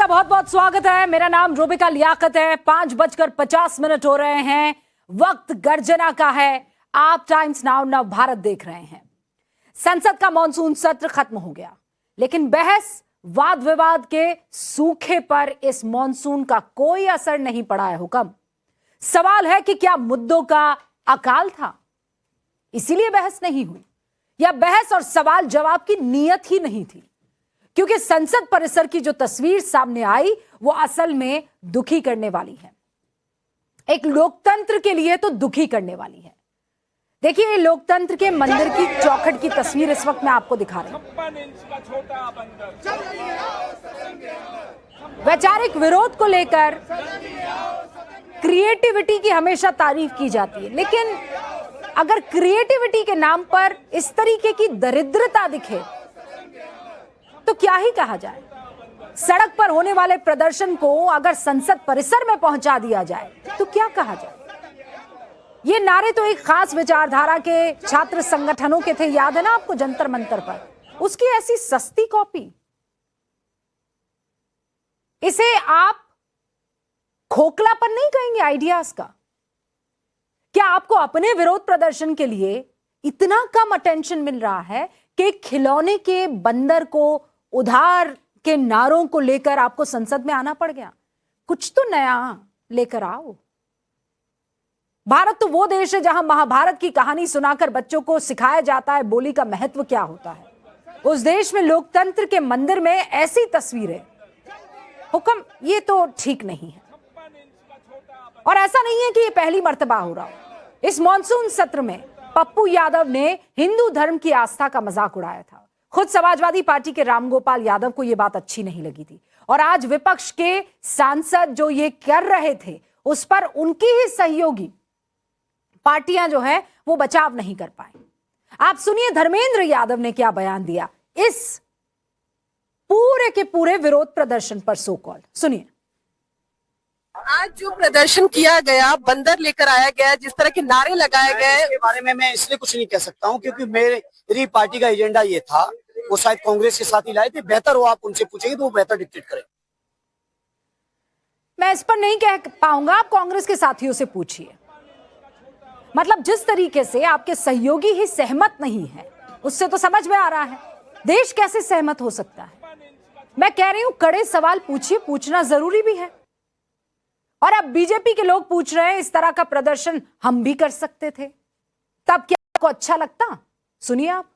का बहुत बहुत स्वागत है। मेरा नाम रूबिका लियाकत है। 5:50 हो रहे हैं। वक्त गर्जना का है। आप टाइम्स नाउ नव भारत देख रहे हैं। संसद का मॉनसून सत्र खत्म हो गया, लेकिन बहस वाद विवाद के सूखे पर इस मॉनसून का कोई असर नहीं पड़ा है। हुक्म सवाल है कि क्या मुद्दों का अकाल था, इसीलिए बहस नहीं हुई, या बहस और सवाल जवाब की नीयत ही नहीं थी? क्योंकि संसद परिसर की जो तस्वीर सामने आई वो असल में दुखी करने वाली है। एक लोकतंत्र के लिए तो दुखी करने वाली है। देखिए, ये लोकतंत्र के मंदिर की चौखट की तस्वीर इस वक्त मैं आपको दिखा रही हूं। वैचारिक विरोध को लेकर क्रिएटिविटी की हमेशा तारीफ की जाती है, लेकिन अगर क्रिएटिविटी के नाम पर इस तरीके की दरिद्रता दिखे तो क्या ही कहा जाए। सड़क पर होने वाले प्रदर्शन को अगर संसद परिसर में पहुंचा दिया जाए तो क्या कहा जाए। ये नारे तो एक खास विचारधारा के छात्र संगठनों के थे, याद है ना आपको, जंतर मंतर पर। उसकी ऐसी सस्ती कॉपी, इसे आप खोखलापन नहीं कहेंगे आइडियाज का? क्या आपको अपने विरोध प्रदर्शन के लिए इतना कम अटेंशन मिल रहा है कि खिलौने के बंदर को उधार के नारों को लेकर आपको संसद में आना पड़ गया? कुछ तो नया लेकर आओ। भारत तो वो देश है जहां महाभारत की कहानी सुनाकर बच्चों को सिखाया जाता है बोली का महत्व क्या होता है। उस देश में लोकतंत्र के मंदिर में ऐसी तस्वीरें, हुक्म, ये तो ठीक नहीं है। और ऐसा नहीं है कि ये पहली मर्तबा हो रहा हो। इस मॉनसून सत्र में पप्पू यादव ने हिंदू धर्म की आस्था का मजाक उड़ाया था। खुद समाजवादी पार्टी के रामगोपाल यादव को यह बात अच्छी नहीं लगी थी, और आज विपक्ष के सांसद जो ये कर रहे थे उस पर उनकी ही सहयोगी पार्टियां जो है वो बचाव नहीं कर पाए। आप सुनिए धर्मेंद्र यादव ने क्या बयान दिया इस पूरे के पूरे विरोध प्रदर्शन पर। सो कॉल्ड सुनिए। आज जो प्रदर्शन किया गया, बंदर लेकर आया गया, जिस तरह के नारे लगाए गए, के बारे में मैं इसलिए कुछ नहीं कह सकता हूं क्योंकि मेरी पार्टी का एजेंडा ये था। वो शायद कांग्रेस के साथ ही लाए थे। बेहतर हो आप उनसे पूछेंगे तो वो बेहतर डिक्टेट करें। मैं इस पर नहीं कह पाऊंगा, आप कांग्रेस के साथियों से पूछिए। मतलब जिस तरीके से आपके सहयोगी ही सहमत नहीं है, उससे तो समझ में आ रहा है देश कैसे सहमत हो सकता है। मैं कह रही हूं कड़े सवाल पूछिए, पूछना जरूरी भी है। और अब बीजेपी के लोग पूछ रहे हैं इस तरह का प्रदर्शन हम भी कर सकते थे, तब क्या आपको अच्छा लगता? सुनिए आप।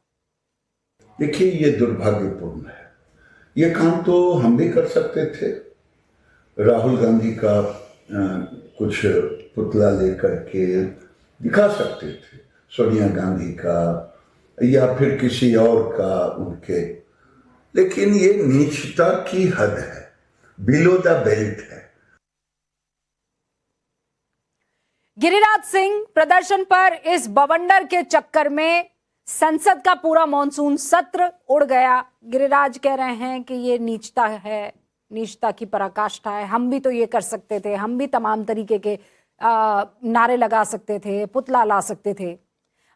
देखिए, ये दुर्भाग्यपूर्ण है। ये काम तो हम भी कर सकते थे। राहुल गांधी का कुछ पुतला लेकर के दिखा सकते थे, सोनिया गांधी का या फिर किसी और का उनके, लेकिन ये नीचता की हद है, बिलो द बेल्ट है। गिरिराज सिंह प्रदर्शन पर इस बवंडर के चक्कर में संसद का पूरा मॉनसून सत्र उड़ गया। गिरिराज कह रहे हैं कि ये नीचता है, नीचता की पराकाष्ठा है, हम भी तो ये कर सकते थे, हम भी तमाम तरीके के नारे लगा सकते थे, पुतला ला सकते थे।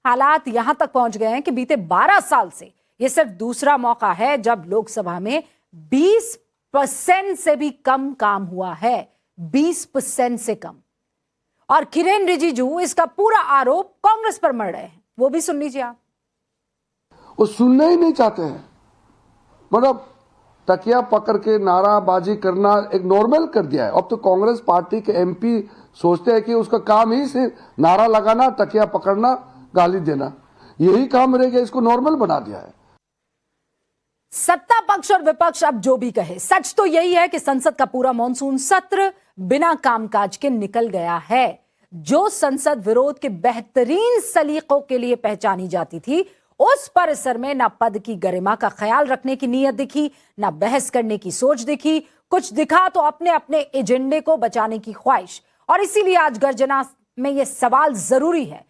हालात यहां तक पहुंच गए हैं कि बीते 12 साल से ये सिर्फ दूसरा मौका है जब लोकसभा में 20% से भी कम काम हुआ है, 20% से कम। और किरेन रिजिजू इसका पूरा आरोप कांग्रेस पर मढ़ रहे हैं, वो भी सुन लीजिए आप। वो सुनना ही नहीं चाहते हैं। मतलब तकिया पकड़ के नाराबाजी करना एक नॉर्मल कर दिया है। अब तो कांग्रेस पार्टी के एमपी सोचते हैं कि उसका काम ही सिर्फ नारा लगाना, तकिया पकड़ना, गाली देना, यही काम रह गया। इसको नॉर्मल बना दिया है। सत्ता पक्ष और विपक्ष अब जो भी कहे, सच तो यही है कि संसद का पूरा मॉनसून सत्र बिना कामकाज के निकल गया है। जो संसद विरोध के बेहतरीन सलीकों के लिए पहचानी जाती थी, उस परिसर में ना पद की गरिमा का ख्याल रखने की नीयत दिखी, ना बहस करने की सोच दिखी। कुछ दिखा तो अपने अपने एजेंडे को बचाने की ख्वाहिश। और इसीलिए आज गर्जना में यह सवाल जरूरी है,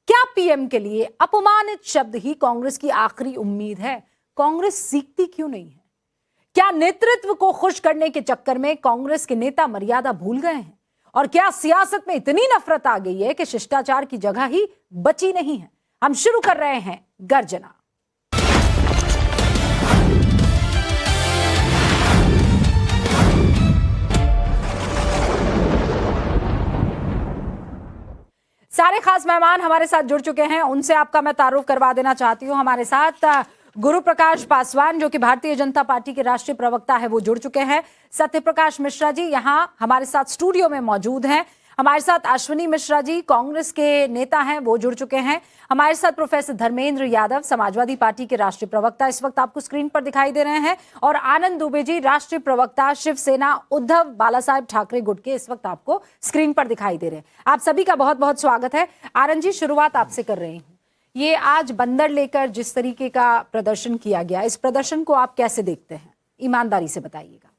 क्या पीएम के लिए अपमानित शब्द ही कांग्रेस की आखिरी उम्मीद है? कांग्रेस सीखती क्यों नहीं है? क्या नेतृत्व को खुश करने के चक्कर में कांग्रेस के नेता मर्यादा भूल गए हैं? और क्या सियासत में इतनी नफरत आ गई है कि शिष्टाचार की जगह ही बची नहीं है? हम शुरू कर रहे हैं गर्जना। हमारे खास मेहमान हमारे साथ जुड़ चुके हैं, उनसे आपका मैं तारुफ करवा देना चाहती हूँ। हमारे साथ गुरु प्रकाश पासवान जो कि भारतीय जनता पार्टी के राष्ट्रीय प्रवक्ता है, वो जुड़ चुके हैं। सत्य प्रकाश मिश्रा जी यहाँ हमारे साथ स्टूडियो में मौजूद हैं। हमारे साथ अश्विनी मिश्रा जी कांग्रेस के नेता हैं, वो जुड़ चुके हैं। हमारे साथ प्रोफेसर धर्मेंद्र यादव समाजवादी पार्टी के राष्ट्रीय प्रवक्ता इस वक्त आपको स्क्रीन पर दिखाई दे रहे हैं, और आनंद दुबे जी राष्ट्रीय प्रवक्ता शिवसेना उद्धव बालासाहेब ठाकरे गुट के इस वक्त आपको स्क्रीन पर दिखाई दे रहे हैं। आप सभी का बहुत बहुत स्वागत है। आनंद जी, शुरुआत आपसे कर रही हूँ। ये आज बंदर लेकर जिस तरीके का प्रदर्शन किया गया, इस प्रदर्शन को आप कैसे देखते हैं? ईमानदारी से बताइएगा।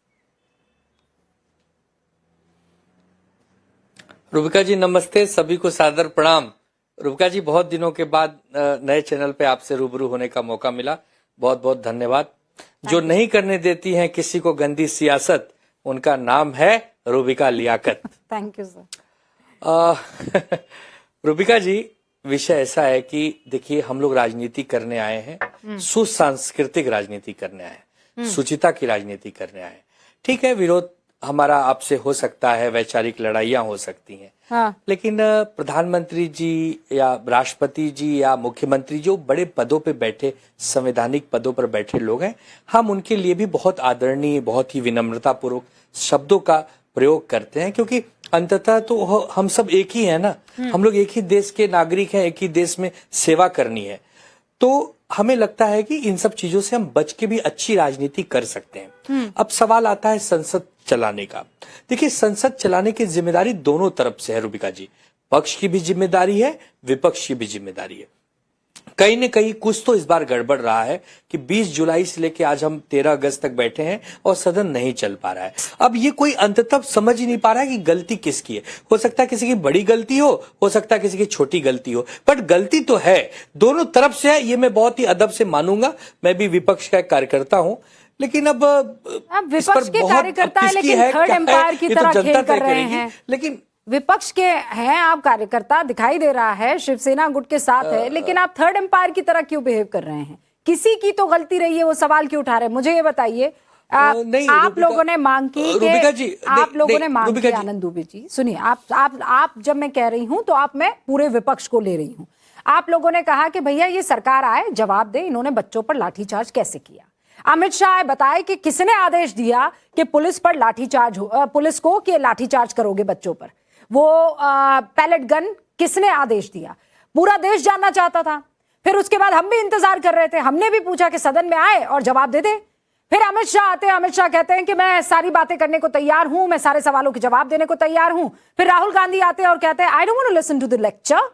रूबिका जी नमस्ते, सभी को सादर प्रणाम। रूबिका जी, बहुत दिनों के बाद नए चैनल पे आपसे रूबरू होने का मौका मिला, बहुत बहुत धन्यवाद। जो नहीं करने देती हैं किसी को गंदी सियासत, उनका नाम है Rubika Liyaquat. Thank you sir. Rubika ji, विषय ऐसा है कि देखिए, हम लोग राजनीति करने आए हैं, सुसांस्कृतिक राजनीति करने आए हैं, सुचिता की राजनीति करने आए हैं। ठीक है, विरोध हमारा आपसे हो सकता है, वैचारिक लड़ाइयां हो सकती हैं, हाँ। लेकिन प्रधानमंत्री जी या राष्ट्रपति जी या मुख्यमंत्री जो बड़े पदों पे बैठे, संवैधानिक पदों पर बैठे लोग हैं, हम उनके लिए भी बहुत आदरणीय, बहुत ही विनम्रता पूर्वक शब्दों का प्रयोग करते हैं, क्योंकि अंततः तो हम सब एक ही है ना, हम लोग एक ही देश के नागरिक हैं, एक ही देश में सेवा करनी है। तो हमें लगता है कि इन सब चीजों से हम बच के भी अच्छी राजनीति कर सकते हैं। अब सवाल आता है संसद चलाने का। देखिए, संसद चलाने की जिम्मेदारी दोनों तरफ से है रूबिका जी, पक्ष की भी जिम्मेदारी है, विपक्ष की भी जिम्मेदारी है। कहीं न कहीं कुछ तो इस बार गड़बड़ रहा है कि 20 जुलाई से लेके आज हम 13 अगस्त तक बैठे हैं और सदन नहीं चल पा रहा है। अब ये कोई अंततः समझ ही नहीं पा रहा है कि गलती किसकी है। हो सकता है किसी की बड़ी गलती हो सकता है किसी की छोटी गलती हो, बट गलती तो है, दोनों तरफ से है। ये मैं बहुत ही अदब से मानूंगा, मैं भी विपक्ष का एक कार्यकर्ता हूं, लेकिन अब विपक्ष के कार्यकर्ता है, लेकिन थर्ड एम्पायर की तरह खेल कर रहे हैं। लेकिन विपक्ष के हैं आप कार्यकर्ता, दिखाई दे रहा है शिवसेना गुट के साथ है, लेकिन आप थर्ड एम्पायर की तरह क्यों बिहेव कर रहे हैं? किसी की तो गलती रही है, वो सवाल क्यों उठा रहे हैं? मुझे ये बताइए। आप लोगों ने मांग की कि आनंद दुबे जी सुनिए, आप जब मैं कह रही हूं तो आप मैं पूरे विपक्ष को ले रही हूं। आप लोगों ने कहा कि भैया ये सरकार आए, जवाब दे, इन्होंने बच्चों पर लाठीचार्ज कैसे किया। अमित शाह बताए कि किसने आदेश दिया कि पुलिस पर लाठीचार्ज हो, पुलिस को कि लाठीचार्ज करोगे बच्चों पर, वो पैलेट गन किसने आदेश दिया? पूरा देश जानना चाहता था। फिर उसके बाद हम भी इंतजार कर रहे थे, हमने भी पूछा कि सदन में आए और जवाब दे दे। फिर अमित शाह आते हैं, अमित शाह कहते हैं कि मैं सारी बातें करने को तैयार हूं, मैं सारे सवालों के जवाब देने को तैयार हूं। फिर राहुल गांधी आते हैं और कहते हैं I don't want to listen to the lecture,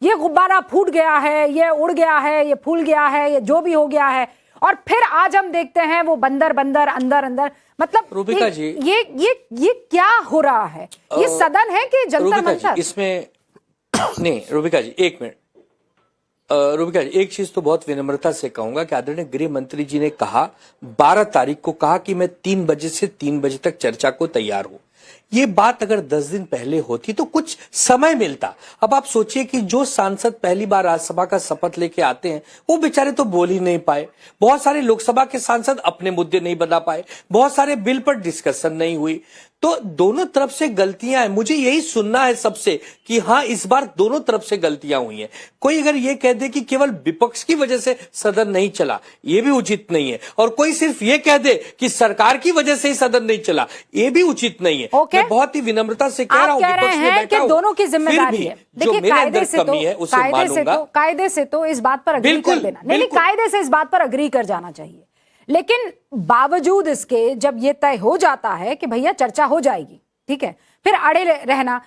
ये गुब्बारा फूट गया है, ये उड़ गया है, ये फूल गया है, ये जो भी हो गया है। और फिर आज हम देखते हैं वो बंदर बंदर अंदर अंदर, मतलब रूबिका जी, ये क्या हो रहा है? ये सदन है कि जंतर मंतर? इसमें नहीं रूबिका जी, एक मिनट। रूबिका जी, एक चीज तो बहुत विनम्रता से कहूंगा कि आदरणीय गृह मंत्री जी ने कहा 12 तारीख को कहा कि मैं 3 बजे से 3 बजे तक चर्चा को तैयार हूं। ये बात अगर 10 दिन पहले होती तो कुछ समय मिलता। अब आप सोचिए कि जो सांसद पहली बार राज्यसभा का शपथ लेके आते हैं, वो बेचारे तो बोल ही नहीं पाए। बहुत सारे लोकसभा के सांसद अपने मुद्दे नहीं बता पाए, बहुत सारे बिल पर डिस्कशन नहीं हुई। तो दोनों तरफ से गलतियां हैं। मुझे यही सुनना है सबसे कि हाँ, इस बार दोनों तरफ से गलतियां हुई हैं। कोई अगर ये कह दे कि केवल विपक्ष की वजह से सदन नहीं चला, ये भी उचित नहीं है। और कोई सिर्फ ये कह दे कि सरकार की वजह से ही सदन नहीं चला, ये भी उचित नहीं है। मैं बहुत ही विनम्रता से कह रहा हूं, विपक्ष में बैठा हूं, दोनों की जिम्मेदारी है। देखिए, कायदे से कमी है उसे मानूंगा। कायदे से तो इस बात पर अग्री कर देना, नहीं, कायदे से इस बात पर अग्री कर जाना चाहिए। लेकिन बावजूद इसके जब ये तय हो जाता है कि भैया चर्चा हो जाएगी, ठीक है, फिर अड़े रहना।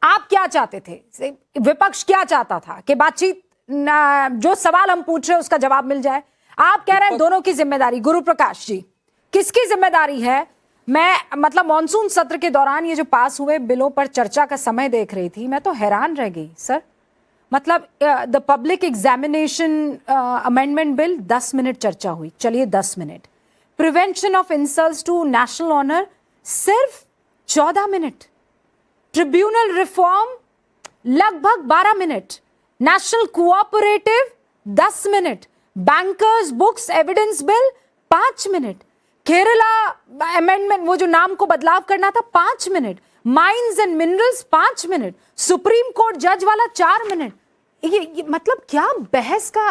आप क्या चाहते थे? विपक्ष क्या चाहता था कि बातचीत, जो सवाल हम पूछ रहे हैं उसका जवाब मिल जाए। आप कह रहे हैं दोनों की जिम्मेदारी। गुरु प्रकाश जी, किसकी जिम्मेदारी है? मैं मतलब मॉनसून सत्र के दौरान ये जो पास हुए बिलों पर चर्चा का समय देख रही थी, मैं तो हैरान रह गई सर। मतलब the public examination amendment bill 10 minute चर्चा हुई, चलिए 10 minute. Prevention of insults to national honour सिर्फ 14 मिनट। ट्रिब्यूनल रिफॉर्म लगभग 12 minute. National cooperative 10 minute. Bankers books evidence bill 5 minute. Kerala amendment, वो जो नाम को बदलाव करना था, 5 minute. Mines and minerals 5 minute, supreme court जज वाला 4 मिनट। ये मतलब क्या बहस का,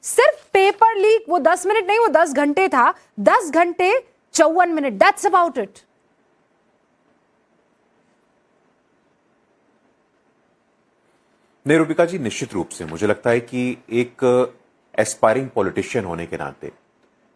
सिर्फ पेपर लीक वो 10 मिनट नहीं, वो 10 घंटे था, 10 घंटे 54 मिनट, दैट्स अबाउट इट। नहीं रूबिका जी, निश्चित रूप से मुझे लगता है कि एक एस्पायरिंग पॉलिटिशियन होने के नाते,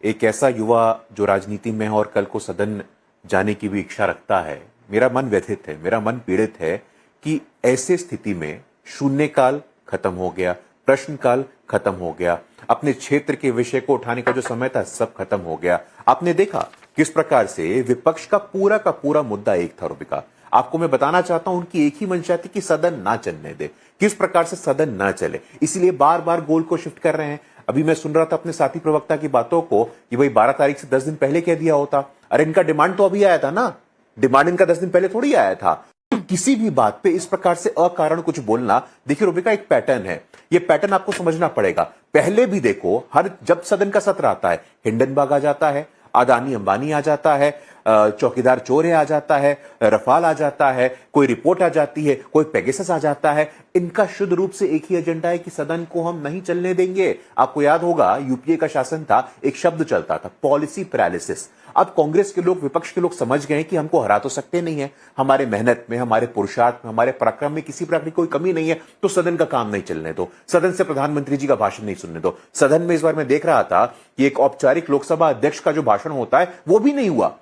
एक ऐसा युवा जो राजनीति में है और कल को सदन जाने की भी इच्छा रखता है, मेरा मन व्यथित है, मेरा मन पीड़ित है कि ऐसे स्थिति में शून्यकाल खत्म हो गया, प्रश्नकाल खत्म हो गया, अपने क्षेत्र के विषय को उठाने का जो समय था सब खत्म हो गया। आपने देखा किस प्रकार से विपक्ष का पूरा मुद्दा एक था रूबिका। आपको मैं बताना चाहता हूं, उनकी एक ही मंशा थी कि सदन ना चलने दे, किस प्रकार से सदन ना चले, इसीलिए बार बार गोल को शिफ्ट कर रहे हैं। अभी मैं सुन रहा था अपने साथी प्रवक्ता की बातों को कि भाई 12 तारीख से 10 दिन पहले कह दिया होता। अरे इनका डिमांड तो अभी आया था ना, डिमांड इनका 10 दिन पहले थोड़ी आया था। किसी भी बात पे इस प्रकार से अकारण कुछ बोलना, देखिए रूबिका एक पैटर्न है, ये पैटर्न आपको समझना पड़ेगा। पहले भी देखो, हर जब सदन का सत्र आता है, हिंडनबर्ग आ जाता है, अदानी अंबानी आ जाता है, चौकीदार चोर आ जाता है, रफाल आ जाता है, कोई रिपोर्ट आ जाती है, कोई पेगासस आ जाता है। इनका शुद्ध रूप से एक ही एजेंडा है कि सदन को हम नहीं चलने देंगे। आपको याद होगा यूपीए का शासन था, एक शब्द चलता था, पॉलिसी पैरालिसिस। अब कांग्रेस के लोग, विपक्ष के लोग समझ गए कि हमको हरा तो सकते नहीं है, हमारे मेहनत में, हमारे पुरुषार्थ में, हमारे पराक्रम में किसी प्रकार की कोई कमी नहीं है, तो सदन का काम नहीं चलने दो, सदन से प्रधानमंत्री जी का भाषण नहीं सुनने दो। सदन में इस बार मैं देख रहा था कि एक औपचारिक लोकसभा अध्यक्ष का जो भाषण होता है वो भी नहीं हुआ।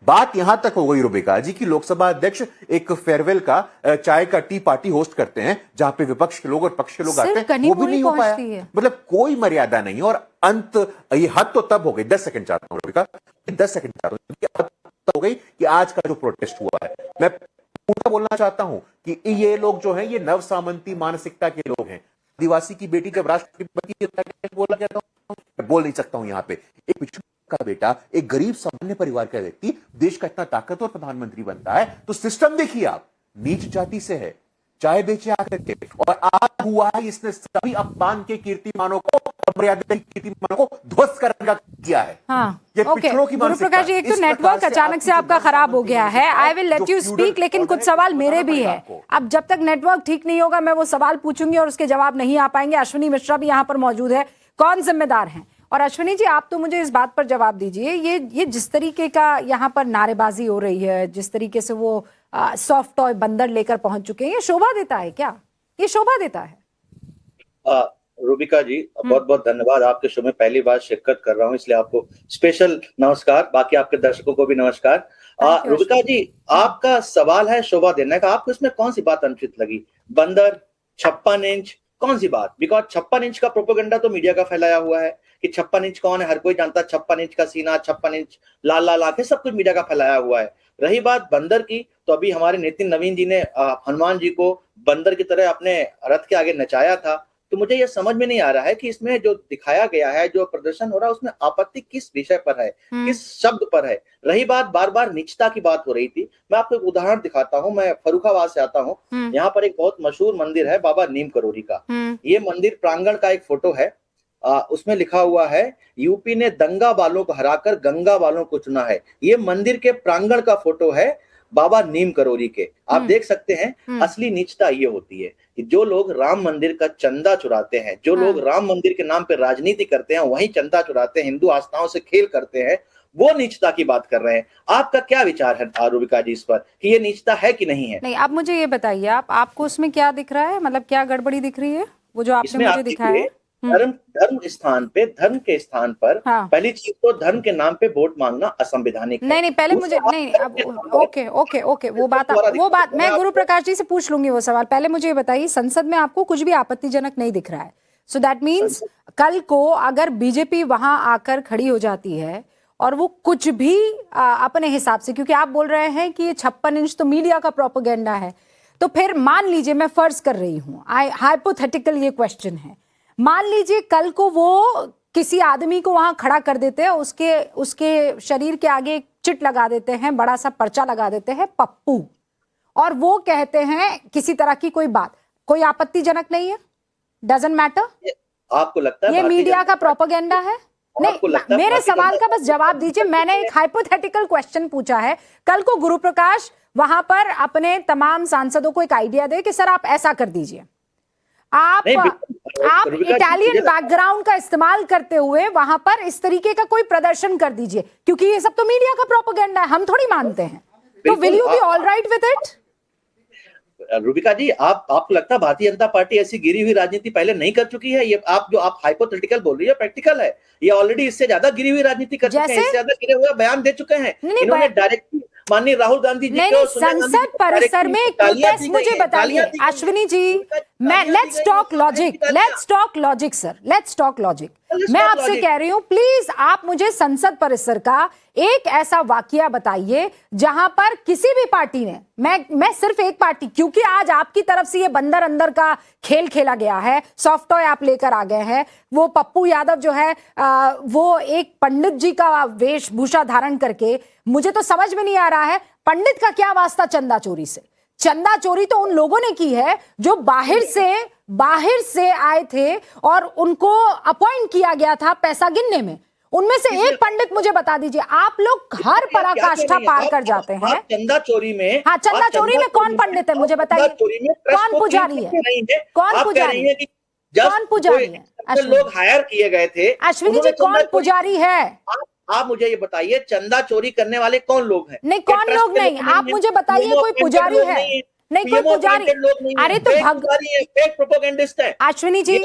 बात यहां तक हो गई रूबिका जी की लोकसभा अध्यक्ष एक फेयरवेल का चाय का टी पार्टी होस्ट करते हैं जहां पे विपक्ष के लोग और पक्ष के लोग आते हैं, वो भी नहीं हो पाया। मतलब कोई मर्यादा नहीं। और अंत, ये हद तो तब हो गई, 10 सेकंड चाहता हूं रूबिका, 10 सेकंड चाहता हूं, हद तब हो गई कि आज का जो प्रोटेस्ट हुआ है, मैं पूरा बोलना चाहता हूं कि ये लोग जो हैं ये नव सामंती मानसिकता के लोग हैं। आदिवासी की बेटी जब राष्ट्रपति बोला गया था, बोल नहीं सकता हूं यहाँ पे, एक पिछड़ा का बेटा, एक गरीब सामान्य परिवार का व्यक्ति देश का इतना ताकतवर प्रधानमंत्री बनता है, तो सिस्टम देखिए आप, नीच जाति से है, चाय बेचे आकर के, और आज हुआ है इसने सभी अपमान के कीर्तिमानों को, मर्यादा के कीर्तिमानों को ध्वस्त करने का किया है। हाँ, ये ओके पिछड़ों की गुरुप्रकाश जी, एक तो नेटवर्क अचानक से आपका खराब हो गया है। I will let you speak, लेकिन कुछ सवाल मेरे भी है। अब जब तक नेटवर्क ठीक नहीं होगा मैं वो सवाल पूछूंगी और उसके जवाब नहीं आ पाएंगे। अश्विनी मिश्रा भी यहाँ पर मौजूद है, कौन जिम्मेदार है? और अश्विनी जी, आप तो मुझे इस बात पर जवाब दीजिए, ये जिस तरीके का यहाँ पर नारेबाजी हो रही है, जिस तरीके से वो सॉफ्ट टॉय बंदर लेकर पहुंच चुके हैं, ये शोभा देता है क्या? ये शोभा देता है? रूबिका जी, बहुत बहुत धन्यवाद। आपके शो में पहली बार शिरकत कर रहा हूँ, इसलिए आपको स्पेशल नमस्कार, बाकी आपके दर्शकों को भी नमस्कार। रूबिका जी, आपका सवाल है शोभा देने का, आपको इसमें कौन सी बात अनुचित लगी? बंदर, 56 इंच, कौन सी बात? बिकॉज 56 इंच का प्रोपेगेंडा तो मीडिया का फैलाया हुआ है कि 56 इंच कौन है, हर कोई जानता है। 56 इंच का सीना, 56 इंच लाल लाल आंखें, सब कुछ मीडिया का फैलाया हुआ है। रही बात बंदर की, तो अभी हमारे नितिन नवीन जी ने हनुमान जी को बंदर की तरह अपने रथ के आगे नचाया था। तो मुझे ये समझ में नहीं आ रहा है कि इसमें जो दिखाया गया है, जो प्रदर्शन हो रहा है, उसमें आपत्ति किस विषय पर है, किस शब्द पर है? रही बात, बार बार निचता की बात हो रही थी। मैं आपको एक उदाहरण दिखाता हूँ। मैं फर्रुखाबाद से आता हूँ, यहाँ पर एक बहुत मशहूर मंदिर है बाबा नीम करोली का। ये मंदिर प्रांगण का एक फोटो है, उसमें लिखा हुआ है, यूपी ने दंगा वालों को हराकर गंगा वालों को चुना है। ये मंदिर के प्रांगण का फोटो है बाबा नीम करोली के। आप देख सकते हैं, असली नीचता ये होती है कि जो लोग राम मंदिर का चंदा चुराते हैं, जो लोग राम मंदिर के नाम पे राजनीति करते हैं, वहीं चंदा चुराते हैं, हिंदू आस्थाओं से खेल करते हैं, वो नीचता की बात कर रहे हैं। आपका क्या विचार है रूबिका जी इस पर, कि ये नीचता है कि नहीं है? नहीं, आप मुझे ये बताइए, आपको उसमें क्या दिख रहा है? मतलब क्या गड़बड़ी दिख रही है वो जो आपने मुझे दिखाया है? धर्म धर्म के स्थान पर पहली चीज तो धर्म के नाम पे वोट मांगना असंवैधानिक है। नहीं, पहले मुझे नहीं, ओके, वो बात मैं गुरु प्रकाश जी से पूछ लूंगी वो सवाल। पहले मुझे ये बताइए, संसद में आपको कुछ भी आपत्तिजनक नहीं दिख रहा है? सो दैट मीन्स कल को अगर बीजेपी वहां आकर खड़ी हो जाती है और वो कुछ भी अपने हिसाब से, क्योंकि आप बोल रहे हैं कि ये 56 इंच तो मीडिया का प्रोपेगेंडा है, तो फिर मान लीजिए, मैं फर्ज कर रही हूं, हाइपोथेटिकल ये क्वेश्चन है, मान लीजिए कल को वो किसी आदमी को वहां खड़ा कर देते हैं, उसके शरीर के आगे एक चिट लगा देते हैं, बड़ा सा पर्चा लगा देते हैं, पप्पू, और वो कहते हैं किसी तरह की कोई बात, कोई आपत्तिजनक नहीं है? Doesn't matter? आपको लगता है ये मीडिया का प्रोपेगेंडा है? नहीं, मेरे सवाल का बस जवाब दीजिए। मैंने एक हाइपोथेटिकल क्वेश्चन पूछा है, कल को गुरु प्रकाश वहां पर अपने तमाम सांसदों को एक आइडिया दे कि सर आप ऐसा कर दीजिए। आप रुबिका जी, इटालियन बैकग्राउंड का इस्तेमाल करते हुए वहां पर इस तरीके का कोई प्रदर्शन कर दीजिए, क्योंकि ये सब तो मीडिया का प्रोपेगेंडा है, हम थोड़ी मानते हैं। तो will you be all right with it? Rubika ji, आपको लगता है भारतीय जनता पार्टी ऐसी गिरी हुई राजनीति पहले नहीं कर चुकी है? ये आप हाइपोथेटिकल बोल रही है, प्रैक्टिकल है। ये ऑलरेडी इससे ज्यादा गिरी हुई राजनीति कर चुके हैं, इससे ज्यादा गिरे हुए बयान दे चुके हैं। इन्होंने डायरेक्टली माननीय राहुल गांधी जी को संसद परिसर में प्रोटेस्ट, मुझे बताइए अश्विनी जी, मैं let's talk logic sir, let's talk logic. मैं आपसे कह रही हूं प्लीज आप मुझे संसद परिसर का एक ऐसा वाकया बताइए जहां पर किसी भी पार्टी ने, मैं सिर्फ एक पार्टी, क्योंकि आज आपकी तरफ से ये बंदर अंदर का खेल खेला गया है, सॉफ्ट टॉय आप लेकर आ गए हैं। वो पप्पू यादव जो है वो एक पंडित जी का वेशभूषा धारण करके, मुझे तो समझ में नहीं आ रहा है पंडित का क्या वास्ता चंदा चोरी से। चंदा चोरी तो उन लोगों ने की है जो बाहर से आए थे और उनको अपॉइंट किया गया था पैसा गिनने में। उनमें से एक पंडित मुझे बता दीजिए। आप लोग हर पराकाष्ठा पार कर जाते हैं। चंदा चोरी में, हाँ, चंदा चोरी में कौन पंडित है मुझे बताइए? कौन पुजारी है? कौन पुजारी है? कौन पुजारी है? लोग हायर किए गए थे। अश्विनी जी, कौन पुजारी है? आप मुझे ये बताइए, चंदा चोरी करने वाले कौन लोग हैं? नहीं, कौन लोग नहीं, आप मुझे बताइए कोई पुजारी है? नहीं, कोई पुजारी। अरे तो फेक प्रोपेगेंडिस्ट है अश्विनी जी,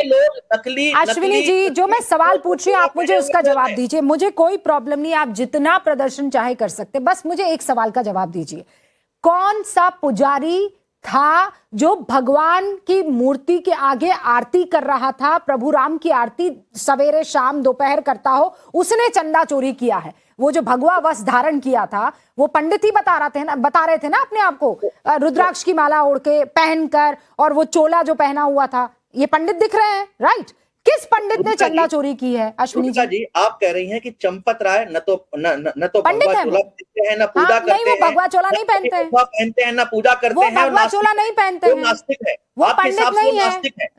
अश्विनी जी, जो मैं सवाल पूछ रही हूँ आप मुझे उसका जवाब दीजिए। मुझे कोई प्रॉब्लम नहीं, आप जितना प्रदर्शन चाहे कर सकते, बस मुझे एक सवाल का जवाब दीजिए। कौन सा पुजारी था जो भगवान की मूर्ति के आगे आरती कर रहा था, प्रभु राम की आरती सवेरे शाम दोपहर करता हो, उसने चंदा चोरी किया है? वो जो भगवा वस्त्र धारण किया था वो पंडित ही बता रहे थे ना अपने आप को, रुद्राक्ष की माला ओढ़ के पहनकर, और वो चोला जो पहना हुआ था, ये पंडित दिख रहे हैं, राइट? किस पंडित ने चंदा चोरी की है अश्विनी जी? आप कह रही हैं कि चंपत राय न तो पंडित भगवा चोला पहनते हैं, न पूजा करते हैं। नहीं, वो भगवा चोला नहीं पहनते हैं, पहनते हैं, न पूजा करते हैं। वो भगवा चोला नहीं पहनते हैं, नास्तिक है, वो पंडित नहीं है।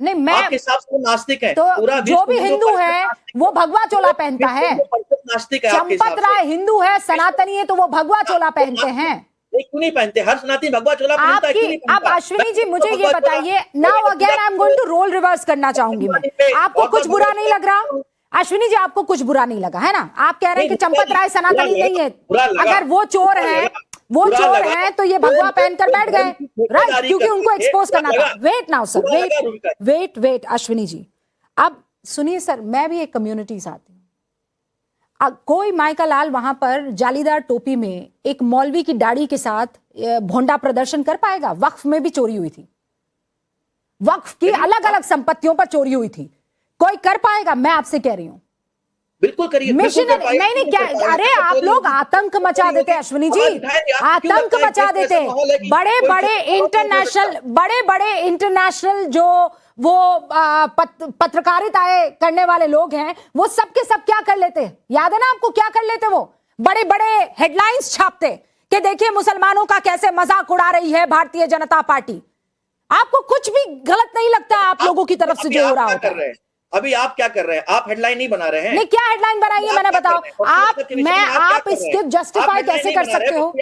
नहीं, मैं आपके हिसाब से नास्तिक है। तो जो भी हिंदू है वो भगवा चोला पहनता है। नास्तिक है। चंपत राय हिंदू है, सनातनी है, तो वो भगवा चोला पहनते हैं। क्यों नहीं पहनते? हर सनातनी भगवा चोला पहनता है, क्यों नहीं पहनता? अब अश्विनी जी मुझे ये बताइए, now again I am going to roll reverse करना चाहूंगी मैं। आपको कुछ बुरा नहीं लग रहा अश्विनी जी? आपको कुछ बुरा नहीं लगा है ना? आप कह रहे हैं कि चंपत राय सनातनी नहीं है, अगर वो चोर है तो ये भगवा पहनकर बैठ गए, राइट? क्योंकि उनको एक्सपोज करना था। Wait now sir, wait Ashwini ji, अब सुनिए सर, मैं भी एक कम्युनिटी से आती हूँ। कोई माइका लाल वहां पर जालीदार टोपी में एक मौलवी की दाढ़ी के साथ भोंडा प्रदर्शन कर पाएगा? वक्फ में भी चोरी हुई थी, वक्फ की अलग अलग संपत्तियों पर चोरी हुई थी, कोई कर पाएगा? मैं आपसे कह रही हूं बिल्कुल करिए। मिशनरी नहीं क्या? अरे आप लोग आतंक मचा देते अश्विनी जी, आतंक मचा देते। बड़े बड़े इंटरनेशनल जो वो पत्रकारिता करने वाले लोग हैं, वो सब के सब क्या कर लेते? याद है ना आपको क्या कर लेते? वो बड़े बड़े हेडलाइंस छापते कि देखिए मुसलमानों का कैसे मजाक उड़ा रही है भारतीय जनता पार्टी। आपको कुछ भी गलत नहीं लगता आप लोगों की तरफ से जो हो रहा होता है? अभी आप क्या कर रहे हैं? आप हेडलाइन नहीं बना रहे हैं। नहीं, क्या हेडलाइन बनाई है मैंने बताओ? आप इसके जस्टिफाई कैसे कर सकते हो?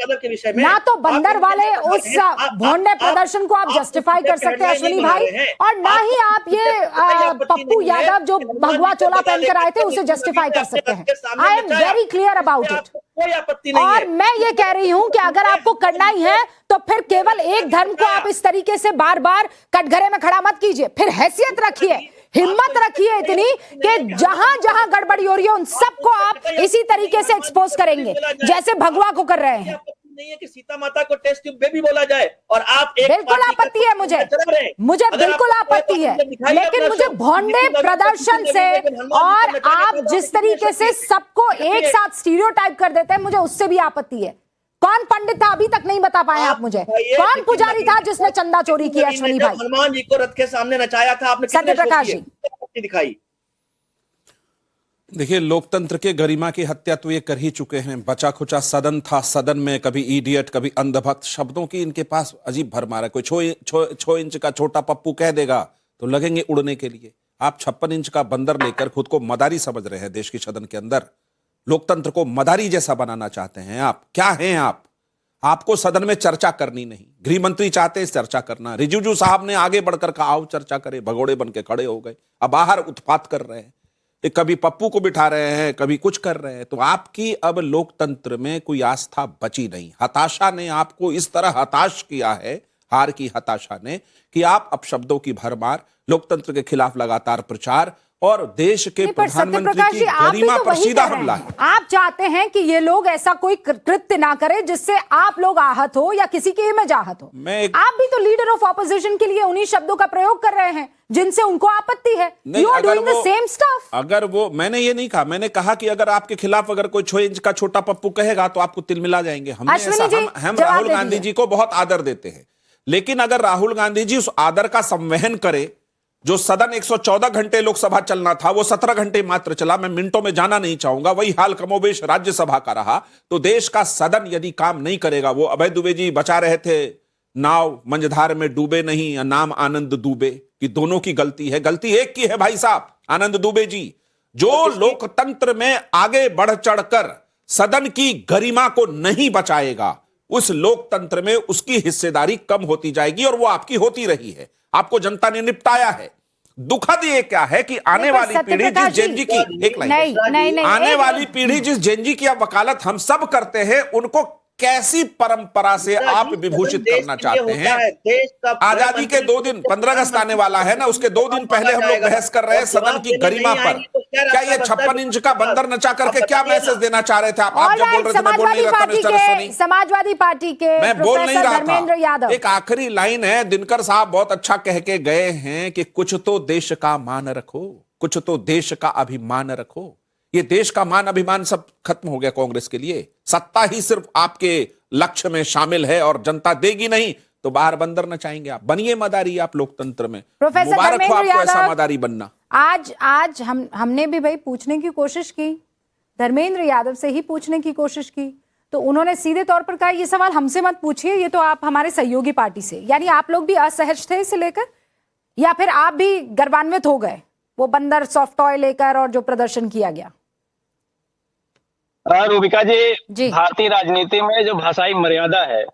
ना तो बंदर वाले उस भोंडे प्रदर्शन को आप जस्टिफाई कर सकते हैं अश्विनी भाई, और ना ही आप ये पप्पू यादव जो भगवा चोला पहनकर आए थे उसे जस्टिफाई कर सकते हैं। I am very clear about it. कोई आपत्ति नहीं है। और मैं ये कह रही हूं कि अगर आपको करना ही है तो फिर केवल एक धर्म को आप इस तरीके से बार बार कटघरे में खड़ा मत कीजिए, फिर हैसियत रखिए, हिम्मत रखिए इतनी कि जहां जहां गड़बड़ी हो रही है उन सबको आप इसी तरीके से एक्सपोज करेंगे जैसे भगवा को कर रहे हैं। नहीं है कि सीता माता को टेस्ट ट्यूब बेबी बोला जाए, और आप एक बिल्कुल आपत्ति है मुझे बिल्कुल आपत्ति है, लेकिन मुझे भोंडे प्रदर्शन से और आप जिस तरीके से सबको एक साथ स्टीरियोटाइप कर देते हैं, मुझे उससे भी आपत्ति है। कौन पंडित था अभी तक नहीं बता पाए आप मुझे? कौन पुजारी था जिसने चंदा चोरी की अश्विनी भाई? हनुमान जी को रथ के सामने नचाया था आपने, सत्य प्रकाश जी दिखाई। देखिए, लोकतंत्र के गरिमा की हत्या तो ये कर ही चुके हैं। बचा खुचा सदन था, सदन में कभी इडियट कभी अंधभक्त, शब्दों की इनके पास अजीब भरमार है। कोई 6 इंच का छोटा पप्पू कह देगा तो लगेंगे उड़ने के लिए। आप 56 इंच का बंदर लेकर खुद को मदारी समझ रहे हैं देश की सदन के अंदर। लोकतंत्र को मदारी जैसा बनाना चाहते हैं आप। क्या हैं आप? आपको सदन में चर्चा करनी नहीं, गृह मंत्री चाहते हैं चर्चा करना, रिजिजू साहब ने आगे बढ़कर कहा आओ चर्चा करें, भगोड़े बन के खड़े हो गए, अब बाहर उत्पात कर रहे हैं, कभी पप्पू को बिठा रहे हैं, कभी कुछ कर रहे हैं। तो आपकी अब लोकतंत्र में कोई आस्था बची नहीं। हताशा ने आपको इस तरह हताश किया है, हार की हताशा ने, कि आप अपशब्दों की भरमार, लोकतंत्र के खिलाफ लगातार प्रचार और देश के प्रधानमंत्री की गरिमा पर सीधा हमला है। आप चाहते हैं कि ये लोग ऐसा कोई कृत्य ना करे जिससे आप लोग आहत हो या किसी की इमेज आहत हो। आप भी तो लीडर ऑफ ऑपोजिशन के लिए उन्हीं शब्दों का प्रयोग कर रहे हैं जिनसे उनको आपत्ति है। You are doing the same stuff. अगर वो, मैंने ये नहीं कहा, मैंने कहा कि अगर आपके खिलाफ अगर कोई 6 इंच का छोटा पप्पू कहेगा तो आपको तिलमिला जाएंगे। हम राहुल गांधी जी को बहुत आदर देते हैं, लेकिन अगर राहुल गांधी जी उस आदर का संवहन करे, जो सदन 114 घंटे लोकसभा चलना था वो 17 घंटे मात्र चला, मैं मिनटों में जाना नहीं चाहूंगा, वही हाल कमोबेश राज्यसभा का रहा। तो देश का सदन यदि काम नहीं करेगा, वो अभय दुबे जी बचा रहे थे नाव मंझधार में डूबे नहीं, नाम आनंद दुबे, कि दोनों की गलती है, गलती एक की है भाई साहब, आनंद दुबे जी, जो लोकतंत्र में आगे बढ़ चढ़कर सदन की गरिमा को नहीं बचाएगा, उस लोकतंत्र में उसकी हिस्सेदारी कम होती जाएगी, और वो आपकी होती रही है। आपको जनता ने निपटाया है। दुखद ये क्या है कि आने वाली पीढ़ी जिस जेनजी की, एक लाइन, आने वाली पीढ़ी जिस जेनजी की आप वकालत हम सब करते हैं, उनको कैसी परंपरा से आप विभूषित करना चाहते हैं? आजादी के 2 दिन, 15 अगस्त आने वाला है ना, उसके 2 दिन पहले हम लोग बहस कर रहे हैं सदन की गरिमा पर। क्या ये 56 इंच का बंदर नचा करके क्या मैसेज देना चाह रहे थे आप? जब बोल रहे थे मैं बोल नहीं रहा था, समाजवादी पार्टी के मैं बोल नहीं रहा धर्मेंद्र यादव। था। एक आखिरी लाइन है, दिनकर साहब बहुत अच्छा कह के गए हैं कि कुछ तो देश का मान रखो, कुछ तो देश का अभिमान रखो। ये देश का मान अभिमान सब खत्म हो गया कांग्रेस के लिए। सत्ता ही सिर्फ आपके लक्ष्य में शामिल है और जनता देगी नहीं तो बाहर बंदर नचाएंगे आप। बनिए मदारी आप लोकतंत्र में। प्रोफेसर मुबारक हो आपको धर्मेंद्र ऐसा यादव, मदारी बनना। आज हमने भी भाई पूछने की कोशिश की, धर्मेंद्र यादव से ही पूछने की कोशिश की, तो उन्होंने सीधे तौर पर कहा ये सवाल हमसे मत पूछिए, ये तो आप हमारे सहयोगी पार्टी से। यानी आप लोग भी असहज थे इसे लेकर, या फिर आप भी गर्वान्वित हो गए वो बंदर सॉफ्ट टॉय लेकर और जो प्रदर्शन किया गया? रूबिका जी, भारतीय राजनीति में जो भाषाई मर्यादा है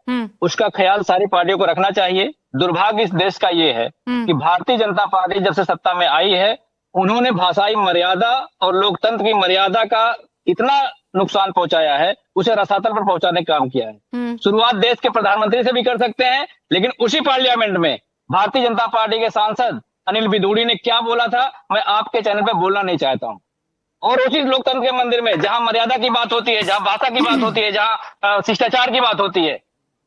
उसका ख्याल सारी पार्टियों को रखना चाहिए। दुर्भाग्य इस देश का ये है कि भारतीय जनता पार्टी जब से सत्ता में आई है, उन्होंने भाषाई मर्यादा और लोकतंत्र की मर्यादा का इतना नुकसान पहुंचाया है, उसे रसातल पर पहुंचाने का काम किया है। शुरुआत देश के प्रधानमंत्री से भी कर सकते हैं, लेकिन उसी पार्लियामेंट में भारतीय जनता पार्टी के सांसद अनिल बिदूड़ी ने क्या बोला था, मैं आपके चैनल पर बोलना नहीं चाहता हूँ। और उसी लोकतंत्र के मंदिर में जहां मर्यादा की बात होती है, जहां भाषा की बात होती है, जहां शिष्टाचार की बात होती है,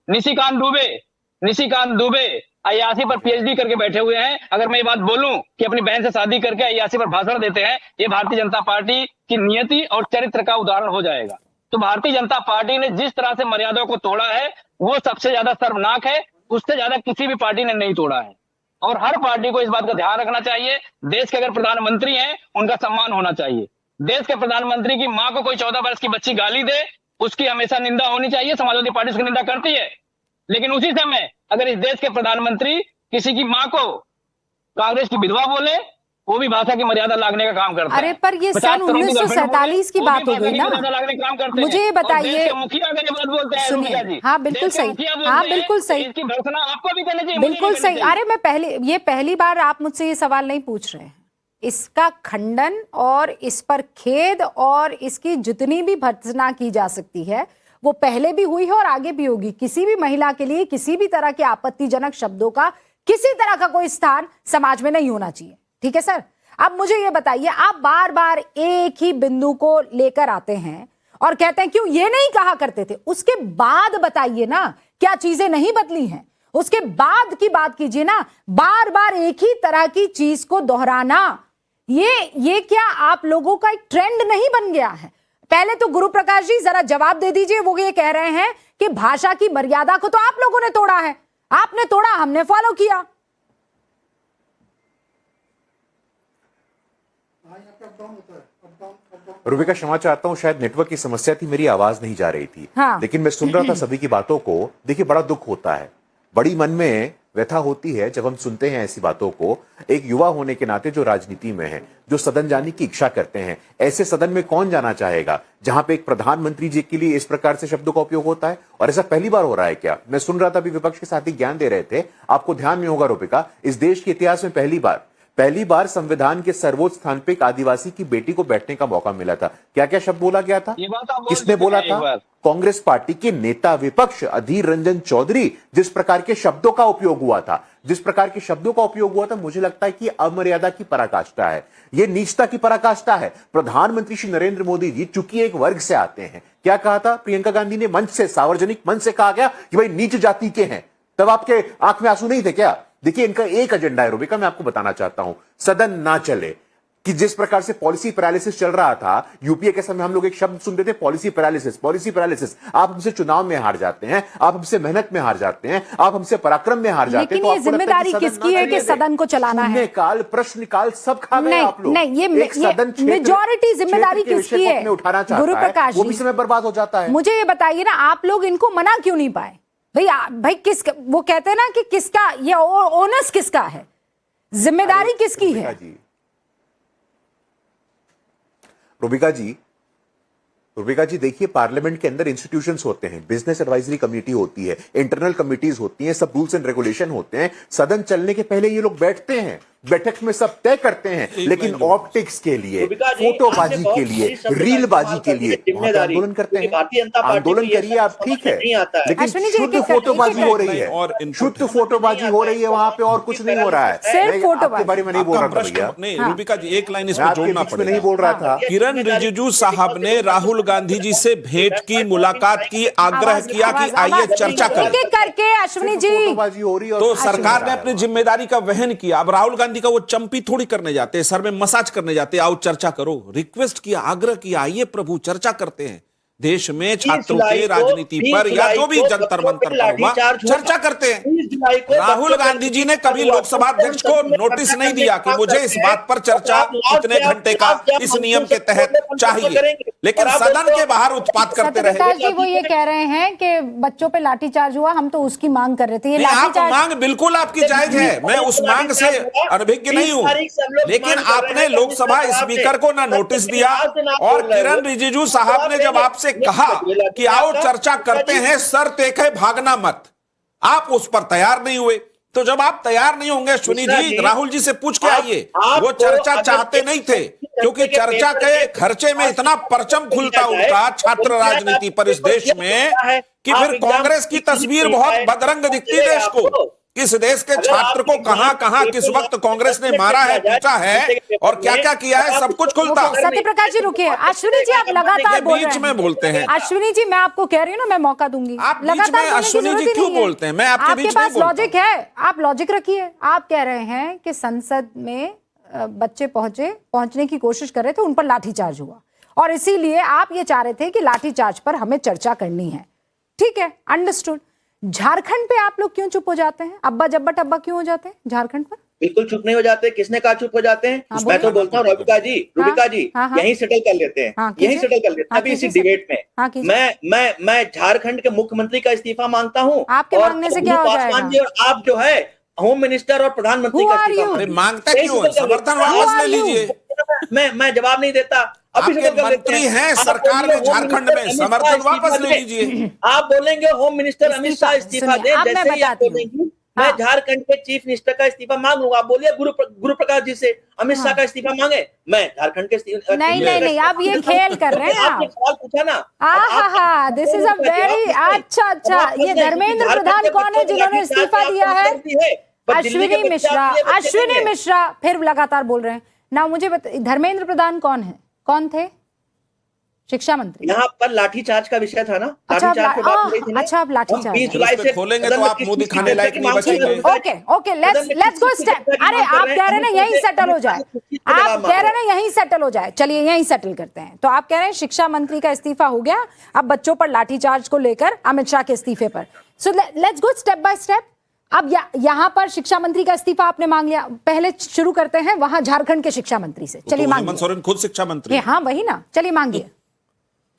निशिकांत दुबे अय्यासी पर पीएचडी करके बैठे हुए हैं। अगर मैं ये बात बोलूं कि अपनी बहन से शादी करके अय्यासी पर भाषण देते हैं, ये भारतीय जनता पार्टी की नियति और चरित्र का उदाहरण हो जाएगा। तो भारतीय जनता पार्टी ने जिस तरह से मर्यादा को तोड़ा है वो सबसे ज्यादा शर्मनाक है, उससे ज्यादा किसी भी पार्टी ने नहीं तोड़ा है। और हर पार्टी को इस बात का ध्यान रखना चाहिए, देश के अगर प्रधानमंत्री हैं उनका सम्मान होना चाहिए। देश के प्रधानमंत्री की मां को कोई 14 वर्ष की बच्ची गाली दे, उसकी हमेशा निंदा होनी चाहिए। समाजवादी पार्टी उसकी निंदा करती है, लेकिन उसी समय अगर इस देश के प्रधानमंत्री किसी की मां को कांग्रेस की विधवा बोले, वो भी भाषा की मर्यादा लागने का काम करता है। अरे पर ये सन 1947 की बात हो गई ना। मुझे ये बताइए, मुखिया अगर ये बात बोलते हैं, सुनिए, हाँ बिल्कुल सही, हाँ बिल्कुल सही, इसकी भर्त्सना आपको भी करनी चाहिए, बिल्कुल सही। अरे मैं ये पहली बार आप मुझसे ये सवाल नहीं पूछ रहे हैं। इसका खंडन और इस पर खेद और इसकी जितनी भी भर्त्सना की जा सकती है वो पहले भी हुई है और आगे भी होगी। किसी भी महिला के लिए किसी भी तरह के आपत्तिजनक शब्दों का किसी तरह का कोई स्थान समाज में नहीं होना चाहिए, ठीक है सर। अब मुझे ये बताइए, आप बार बार एक ही बिंदु को लेकर आते हैं और कहते हैं क्यों ये नहीं कहा करते थे, उसके बाद बताइए ना क्या चीजें नहीं बदली हैं, उसके बाद की बात कीजिए ना। बार बार एक ही तरह की चीज को दोहराना ये क्या आप लोगों का एक ट्रेंड नहीं बन गया है? पहले तो गुरु प्रकाश जी जरा जवाब दे दीजिए। वो ये कह रहे हैं कि भाषा की मर्यादा को तो आप लोगों ने तोड़ा है, आपने तोड़ा, हमने फॉलो किया। रूबिका क्षमा चाहता हूं, शायद नेटवर्क की समस्या थी, मेरी आवाज नहीं जा रही थी। हाँ। लेकिन मैं सुन रहा था सभी की बातों को। देखिए बड़ा दुख होता है, बड़ी मन में व्यथा होती है जब हम सुनते हैं ऐसी बातों को, एक युवा होने के नाते जो राजनीति में है, जो सदन जाने की इच्छा करते हैं। ऐसे सदन में कौन जाना चाहेगा जहां पे एक प्रधानमंत्री जी के लिए इस प्रकार से शब्दों का उपयोग होता है? और ऐसा पहली बार हो रहा है क्या? मैं सुन रहा था, अभी विपक्ष के साथी ज्ञान दे रहे थे, आपको ध्यान में होगा रूपिका, इस देश के इतिहास में पहली बार संविधान के सर्वोच्च स्थान पे एक आदिवासी की बेटी को बैठने का मौका मिला था। क्या क्या शब्द बोला गया था? ये बात आप बोल किसने चुके बोला हैं एक था? बार। कांग्रेस पार्टी के नेता विपक्ष अधीर रंजन चौधरी। जिस प्रकार के शब्दों का उपयोग हुआ था, मुझे लगता है कि अमर्यादा की पराकाष्ठा है, यह नीचता की पराकाष्ठा है। प्रधानमंत्री श्री नरेंद्र मोदी जी चूंकि एक वर्ग से आते हैं, क्या कहा था प्रियंका गांधी ने मंच से, सार्वजनिक मंच से कहा गया कि भाई नीच जाति के हैं, तब आपके आंख में आंसू नहीं थे क्या? देखिए, इनका एक एजेंडा है रूबिका, मैं आपको बताना चाहता हूं, सदन ना चले। कि जिस प्रकार से पॉलिसी पैरालिसिस चल रहा था, यूपीए के समय हम लोग एक शब्द सुनते थे, पॉलिसी पैरालिसिस। आप हमसे चुनाव में हार जाते हैं, आप हमसे मेहनत में हार जाते हैं, आप हमसे पराक्रम में हार जाते हैं, लेकिन ये जिम्मेदारी किसकी है कि सदन को चलाना है? काल, प्रश्न काल सब खा गए आप लोग। नहीं, ये मेजॉरिटी जिम्मेदारी किसकी है? उठाना गुरु प्रकाश वो भी समय बर्बाद हो जाता है। मुझे ये बताइए ना, आप लोग इनको मना क्यों नहीं पाए? भाई किस, वो कहते हैं ना कि किसका ये ओनस किसका है, जिम्मेदारी किसकी है? रूबिका जी देखिए, पार्लियामेंट के अंदर इंस्टीट्यूशंस होते हैं, बिजनेस एडवाइजरी कमेटी होती है, इंटरनल कमिटीज होती हैं, सब रूल्स एंड रेगुलेशन होते हैं। सदन चलने के पहले ये लोग बैठते हैं, बैठक में सब तय करते हैं, लेकिन ऑप्टिक्स के लिए, फोटोबाजी के लिए, रीलबाजी के लिए आंदोलन करते हैं। आंदोलन करिए आप, ठीक है, लेकिन शुद्ध फोटोबाजी हो रही है, शुद्ध फोटोबाजी हो रही है वहां पे, और कुछ नहीं हो रहा है। सिर्फ फोटोबाजी। आपके बारे में नहीं बोल रहा था भैया, नहीं रूबिका जी, एक लाइन इसमें जोड़ना पड़ेगा। नहीं बोल रहा था। किरण रिजिजू साहब ने राहुल गांधी जी से भेंट की, मुलाकात की, आग्रह किया कि आइए चर्चा करें। एक एक करके अश्विनी जी, फोटोबाजी हो रही है, तो सरकार ने अपनी जिम्मेदारी का वहन किया। अब राहुल गांधी का वो चंपी थोड़ी करने जाते हैं, सर में मसाज करने जाते हैं, आओ चर्चा करो। रिक्वेस्ट किया, आग्रह किया, आइए प्रभु चर्चा करते हैं, देश में छात्रों की राजनीति पर या जो भी जंतर मंतर पर हुआ चर्चा करते हैं। राहुल गांधी जी ने कभी लोकसभा अध्यक्ष को नोटिस नहीं दिया कि मुझे इस बात पर चर्चा इतने घंटे का इस नियम के तहत चाहिए, लेकिन सदन के बाहर उत्पात करते रहे। सत्यप्रकाश जी वो ये कह रहे हैं कि बच्चों पे लाठीचार्ज हुआ, हम तो उसकी मांग कर रहे थे। ये आप मांग बिल्कुल आपकी जायज है, मैं उस मांग से अनभिज्ञ नहीं हूं, लेकिन आपने लोकसभा स्पीकर को ना नोटिस दिया, और किरण रिजिजू साहब ने जब आपसे कहा कि आओ चर्चा करते हैं, सर देखे भागना मत, आप उस पर तैयार नहीं हुए। तो जब आप तैयार नहीं होंगे अश्विनी जी, राहुल जी से पूछ के आइए, वो चर्चा चाहते नहीं थे, क्योंकि चर्चा के खर्चे में इतना परचम खुलता उनका छात्र राजनीति पर इस देश में कि फिर कांग्रेस की तस्वीर बहुत बदरंग दिखती देश को। किस देश के छात्र को कहां कहां किस वक्त कांग्रेस ने मारा है, पीटा है, और क्या क्या किया है, सब कुछ खुलता। सत्यप्रकाश जी रुकिए, अश्विनी जी आप लगातार बोल रहे हैं, बीच में बोलते हैं। अश्विनी जी मैं आपको कह रही हूँ ना, मैं मौका दूंगी। आप बीच में अश्विनी जी क्यों बोलते हैं? मैं आपके बीच में पास लॉजिक है, आप लॉजिक रखिए। आप कह रहे हैं कि संसद में बच्चे पहुंचने की कोशिश कर रहे थे, उन पर लाठीचार्ज हुआ, और इसीलिए आप ये चाह रहे थे कि लाठीचार्ज पर हमें चर्चा करनी है। ठीक है, अंडरस्टूड। झारखंड पे आप लोग क्यों चुप हो जाते हैं? अब्बा जब्बा टब्बा क्यों हो जाते हैं झारखंड पर? बिल्कुल चुप नहीं हो जाते। किसने कहा चुप हो जाते हैं? मैं तो बोलता हूँ रूबिका जी, यही सेटल कर लेते हैं, यही सेटल कर लेते हैं अभी इसी डिबेट में। मैं झारखंड के मुख्यमंत्री का इस्तीफा मांगता हूँ। आपके मांगने से क्या हो जाएगा? और आप जो है होम मिनिस्टर और प्रधानमंत्री का इस्तीफा मांगता क्यों है? समर्थन वापस ले लीजिए। मैं जवाब नहीं देता। आपके मंत्री हैं सरकार में झारखंड में, समर्थन वापस ले लीजिए। आप बोलेंगे होम मिनिस्टर अमित शाह इस्तीफा दें, जैसे ही आप बोलेंगी मैं झारखंड के चीफ मिनिस्टर का इस्तीफा मांगूंगा। आप बोलिए गुरु प्रकाश जी से अमित शाह का इस्तीफा मांगे, मैं झारखंड के नहीं आप ये खेल कर रहे हैं। आपने सवाल पूछा ना। दिस इज अ वेरी अच्छा। ये धर्मेंद्र प्रधान कौन है जिन्होंने इस्तीफा दिया है? अश्विनी मिश्रा फिर लगातार बोल रहे हैं ना। मुझे धर्मेंद्र प्रधान कौन थे? शिक्षा मंत्री। यहाँ पर लाठीचार्ज का विषय था ना। अच्छा आप लाठीचार्ज 20 जुलाई से खोलेंगे तो आप मुंह दिखाने लायक नहीं बचेंगे। Okay let's go step. अरे आप कह रहे हैं ना यहीं सेटल हो जाए, आप कह रहे हैं ना यहीं सेटल हो जाए, चलिए यहीं सेटल करते हैं। तो आप कह रहे हैं शिक्षा मंत्री का इस्तीफा हो गया, अब बच्चों पर लाठीचार्ज को लेकर अमित शाह के इस्तीफे पर। So let's go step by step. अब यहां पर शिक्षा मंत्री का इस्तीफा आपने मांग लिया, पहले शुरू करते हैं वहां झारखंड के शिक्षा मंत्री से। चलिए मांगिए। हेमंत सोरेन खुद शिक्षा मंत्री। हाँ वही ना, चलिए मांगिए।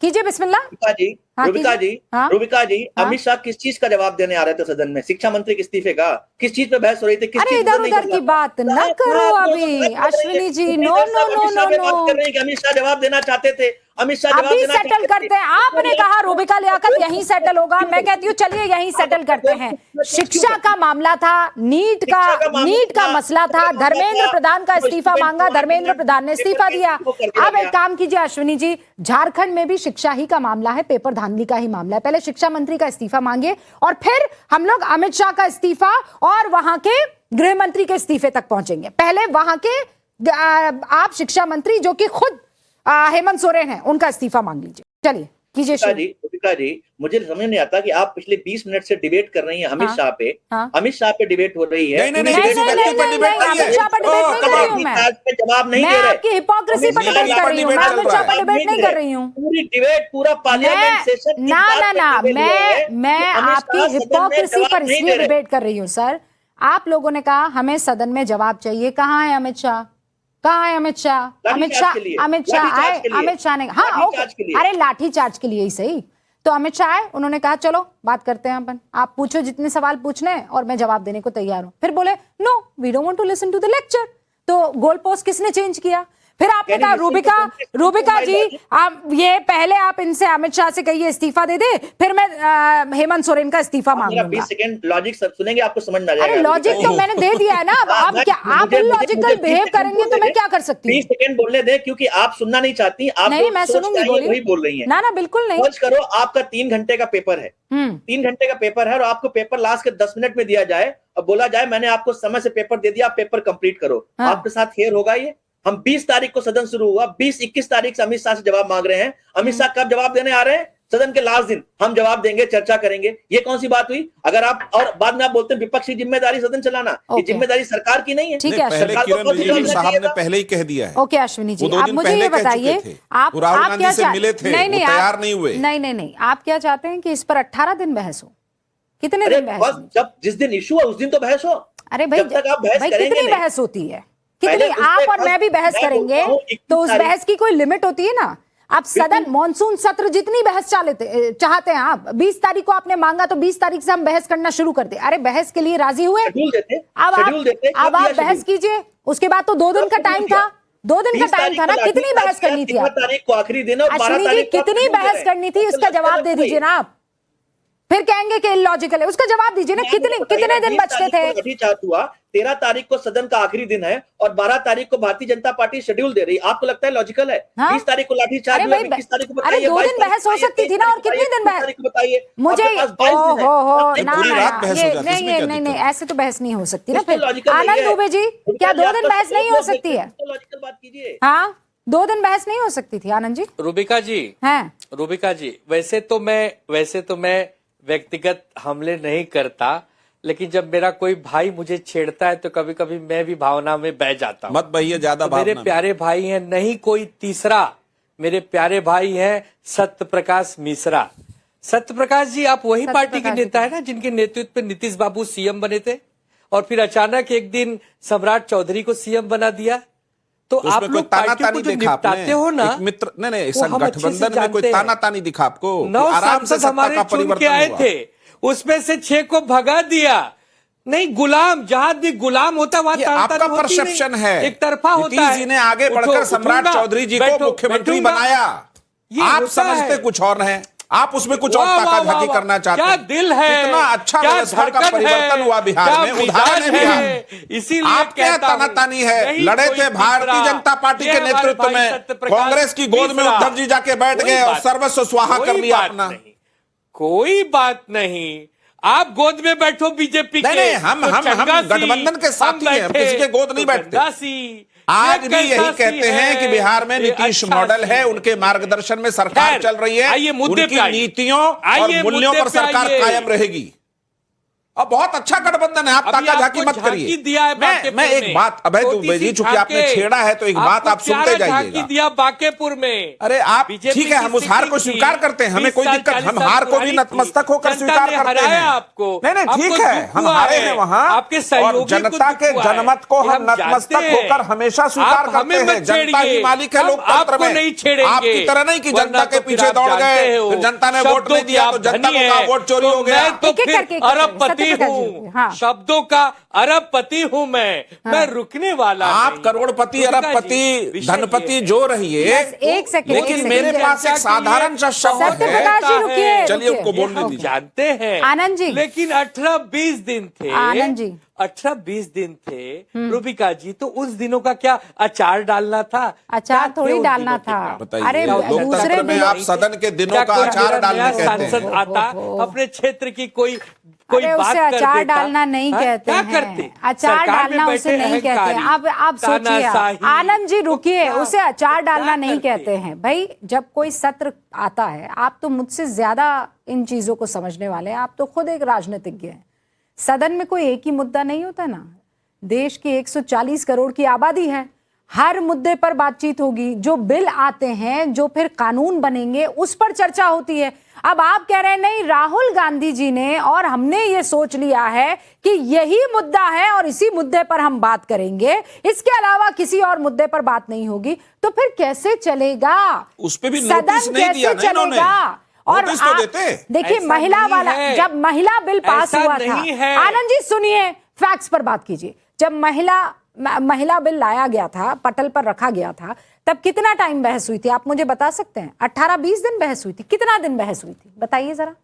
कीजिए बिस्मिल्लाह। रूबिका जी, हाँ, रूबिका कीजिए। जी, हाँ। रूबिका जी, हाँ। अमित शाह किस चीज का जवाब देने आ रहे थे सदन में? शिक्षा मंत्री के इस्तीफे का? किस चीज पे बहस हो रही थी? किस अरे चीज इधर पर नहीं उधर करना की था? बात न करो अभी Ashwini ji, no no no no बात कर नो। रहे हैं कि अमित शाह जवाब देना चाहते थे। अमित शाह जवाब अभी देना सेटल चाहते थे। करते हैं। आपने कहा रूबिका लियाकत यहीं सेटल होगा, मैं कहती हूँ चलिए यहीं सेटल करते हैं। शिक्षा का मामला था, नीट का मसला था, धर्मेंद्र प्रधान का इस्तीफा मांगा, धर्मेंद्र प्रधान ने इस्तीफा दिया। अब एक काम कीजिए अश्विनी जी, झारखंड में भी शिक्षा ही का मामला है, पेपर धांधली का ही मामला है। पहले शिक्षा मंत्री का इस्तीफा मांगे और फिर हम लोग अमित शाह का इस्तीफा और वहां के गृह मंत्री के इस्तीफे तक पहुंचेंगे। पहले वहां के आप शिक्षा मंत्री जो कि खुद हेमंत सोरेन है, उनका इस्तीफा मांग लीजिए। चलिए कीजिए शुरू। रूबिका जी, मुझे समझ नहीं आता कि आप पिछले 20 मिनट से डिबेट कर रही हैं अमित शाह पे। अमित शाह पे डिबेट हो रही है। नहीं, अमित शाह पर डिबेट नहीं कर रही हूं मैं। जवाब नहीं मैं दे रहे। आपकी हिपोक्रेसी पर डिबेट कर रही हूँ, मैं अमित शाह पर डिबेट नहीं कर रही हूँ। पूरी डिबेट, पूरा पार्लियामेंट सेशन ना मैं आपकी हिपोक्रेसी पर इसलिए डिबेट कर रही हूँ सर। आप लोगों ने कहा हमें सदन में जवाब चाहिए। कहाँ है अमित शाह? कहाँ है अमित शाह? अमित शाह ने हाँ ओके, अरे लाठी चार्ज के लिए ही सही। तो अमित शाह आए, उन्होंने कहा चलो बात करते हैं अपन, आप पूछो जितने सवाल पूछने हैं और मैं जवाब देने को तैयार हूं। फिर बोले no we don't want to listen to the lecture. तो गोल पोस्ट किसने चेंज किया? फिर आपने कहा रूबिका जी आप ये पहले आप इनसे अमित शाह से कहिए इस्तीफा दे दे, फिर मैं हेमंत सोरेन का इस्तीफा मांगूंगा। 20 सेकंड लॉजिक सब सुनेंगे, आपको समझ में आ जाएगा। अरे लॉजिक तो मैंने दे दिया है ना। अब आप क्या आप इलॉजिकल बिहेव करेंगे तो मैं क्या कर सकती हूँ? 20 सेकंड बोलने दे, क्योंकि आप सुनना नहीं चाहती। आप नहीं मैं सुनूंगी, वही बोल रही है। ना बिल्कुल नहीं। समझ करो, आपका 3 घंटे का पेपर है, 3 घंटे का पेपर है और आपको पेपर लास्ट के 10 मिनट में दिया जाए और बोला जाए मैंने आपको समय से पेपर दे दिया, आप पेपर कंप्लीट करो। आपके साथ फेयर होगा ये? हम 20 तारीख को सदन शुरू हुआ, 20-21 तारीख से अमित शाह से जवाब मांग रहे हैं। अमित शाह कब जवाब देने आ रहे हैं? सदन के लास्ट दिन हम जवाब देंगे, चर्चा करेंगे। ये कौन सी बात हुई? अगर आप और बाद में आप बोलते हैं विपक्षी जिम्मेदारी सदन चलाना, ये जिम्मेदारी सरकार की नहीं है। ठीक है, पहले किरण रिजिजू साहब ने पहले ही कह दिया है। ओके अश्विनी जी, वो 2 आप दिन मुझे पहले ये कह चुके बताइए, थे। आप राहुल गांधी क्या से मिले थे, वो तैयार नहीं हुए। नहीं आप क्या चाहते हैं कि इस पर 18 दिन बहस हो? कितने दिन बहस? जब जिस दिन इशू है उस दिन तो बहस हो। अरे भाई कितनी बहस होती है? कितनी? आप और मैं भी बहस करेंगे तो उस बहस की कोई लिमिट होती है ना। आप सदन मानसून सत्र जितनी बहस चाहते हैं आप, 20 तारीख को आपने मांगा तो 20 तारीख से हम बहस करना शुरू कर दे। अरे बहस के लिए राजी हुए? अब आप बहस कीजिए। उसके बाद तो 2 दिन का टाइम था, 2 दिन का टाइम था ना। कितनी बहस करनी थी? तारीख को आखिरी दिन, अश्विनी जी कितनी बहस करनी थी इसका जवाब दे दीजिए ना आप। फिर कहेंगे कि इलॉजिकल है, उसका जवाब दीजिए ना। कितने दिन बचते थे? लाठीचार्ज हुआ, 13 तारीख को सदन का आखिरी दिन है और 12 तारीख को भारतीय जनता पार्टी शेड्यूल दे रही। आपको लगता है लॉजिकल है? 20 तारीख को लाठीचार्ज हुआ, 21 तारीख को बताइए। 2 दिन बहस हो सकती थी ना, और कितने दिन बहस? बताइए मुझे नहीं ऐसे तो बहस नहीं हो सकती ना। फिर आनंद दुबे जी, क्या 2 दिन बहस नहीं हो सकती है? लॉजिकल बात कीजिए। हाँ 2 दिन बहस नहीं हो सकती थी आनंद जी? रूबिका जी, हैं रूबिका जी, वैसे तो मैं व्यक्तिगत हमले नहीं करता, लेकिन जब मेरा कोई भाई मुझे छेड़ता है तो कभी कभी मैं भी भावना में बह जाता हूं। मत बहिए ज्यादा तो मेरे प्यारे भाई हैं, नहीं कोई तीसरा, मेरे प्यारे भाई हैं सत्य प्रकाश मिश्रा। सत्य प्रकाश जी, आप वही पार्टी के नेता है ना जिनके नेतृत्व में नीतीश बाबू सीएम बने थे और फिर अचानक एक दिन सम्राट चौधरी को सीएम बना दिया। तो आप लोग पार्टियों को जो निपटाते हो ना, मित्र नहीं गठबंधन में कोई ताना तानी दिखा आपको? 9 आराम से हमारे चुन के आए थे, उसमें से 6 को भगा दिया। नहीं गुलाम, जहां भी गुलाम होता है वहां आपका परसेप्शन है, एक तरफा होता है। जी ने आगे बढ़कर सम्राट चौधरी जी को मुख्यमंत्री बनाया, आप समझते कुछ और हैं। आप उसमें कुछ और ताकाझाकी करना चाहते हैं। क्या दिल है, कितना अच्छा व्यवस्था का परिवर्तन हुआ बिहार में, उदाहरण है बिहार। इसीलिए आप क्या तानातानी है? लड़े थे भारतीय जनता पार्टी के नेतृत्व में, कांग्रेस की गोद में उद्धव जी जाके बैठ गए और सर्वस्व स्वाहा कर लिया अपना। कोई बात नहीं, आप गोद में बैठो बीजेपी के। नहीं, हम गठबंधन के साथी हैं, हम किसी के गोद नहीं बैठते। आज भी यही कहते हैं कि बिहार में नीतीश मॉडल है, उनके मार्गदर्शन में सरकार चल रही है, उनकी नीतियों और मूल्यों पर सरकार कायम रहेगी। अब बहुत अच्छा गठबंधन है, आप अभी ताका झाकी आपको मत करिए। झांकी दिया है बांकेपुर मैं एक में। बात, अभय छोटी दुबे जी, सी चूंकि आपने झांकी। छेड़ा है तो एक बात आप सुनते प्यारा झांकी जाइएगा। दिया बांकेपुर में। अरे आप बीजेपी ठीक है, की हम उस हार को स्थिति स्वीकार करते हैं, हमें 20 कोई साल, दिक्कत, 40 हम साल हार को भी पुरानी नतमस्तक थी। होकर जनता स्वीकार ने करते हराया हैं। आपको। नहीं आपको ठीक है, दुख हम हुआ हारे है। हैं वहां, आपके सहयोगी और जनता को के दुख हुआ है। जनमत को ये हम नतमस्तक जानते हैं। होकर हमेशा स्वीकार आप करते हमें हैं। मत जनता ही छेड़िए। मालिक है हम लोकतंत्र आपको में, नहीं छेड़ेंगे। आपकी तरह नहीं कि जनता वरना के तो पीछे फिर आप दौड़ जानते गए, हो, फिर जनता ने वोट शब्दों नहीं की दिया आप तो जनता धनी को हैं। वोट चोरी हो गया। मैं तो एक-एक फिर करके, एक-एक करके, अरबपति सत्यप्रकाश जी, हूँ। हाँ। शब्दों का अरबपति हूँ मैं रुकने वाला आप नहीं। करोड़पति, रुबिका जी, अरबपति, विषय धनपति ये है। जो रहिए, बस एक सेकंड, लेकिन एक मेरे सेकंड। पास एक साधारण सा शब्द है। सत्यप्रकाश जी, रुकिए, चलिए रुकिए। उनको बोलने हम दीजिए। जानते हैं आनंद जी। लेकिन 18-20 दिन थे। आनंद जी। 18-20 दिन थे रुबिका जी, तो उस दिनों का क्या अचार डालना था? अचार क्या थे थोड़ी उन डालना दिनों के था। काम? बताइए, अरे दूसरे लोकतंत्र में दिनों- आप सदन के दिनों क्या का कोई अचार मेरा डालने नया कहते सांसद हैं। आता अपने क्षेत्र की कोई अरे बात उसे कर अचार देता? डालना नहीं हाँ? कहते क्या हैं। करते? अचार सरकार में डालना उसे बैठे नहीं कहते हैं। अहंकारी, आप सोचिए, तानाशाही, आनंद जी रुकिए, क्या- उसे अचार डालना क्या नहीं करते? कहते हैं। भाई जब कोई सत्र आता है, आप तो मुझसे ज्यादा इन चीजों को समझने वाले हैं, आप तो खुद एक राजनीतिज्ञ हैं। सदन में कोई एक ही मुद्दा नहीं होता ना, देश की 140 करोड़ की आबादी है, हर मुद्दे पर बातचीत होगी, जो बिल आते हैं, जो फिर कानून बनेंगे, उस पर चर्चा होती है। अब आप कह रहे हैं नहीं, राहुल गांधी जी ने और हमने ये सोच लिया है कि यही मुद्दा है और इसी मुद्दे पर हम बात करेंगे, इसके अलावा किसी और मुद्दे पर बात नहीं होगी, तो फिर कैसे चलेगा? उस पे भी सदन नोटिस नहीं कैसे दिया ना इन्होंने। चलेगा? और नोटिस तो आप देते। देखिए, ऐसा महिला नहीं वाला, है। जब महिला बिल पास ऐसा हुआ था, नहीं है। आनंद जी सुनिए, फैक्ट्स पर बात कीजिए। जब महिला बिल लाया गया था, पटल पर रखा गया था, तब कितना टाइम बहस हुई थी? आप मुझे बता सकते हैं? 18-20 दिन बहस हुई थी? कितना दिन बहस हुई थी, बताइए जरा।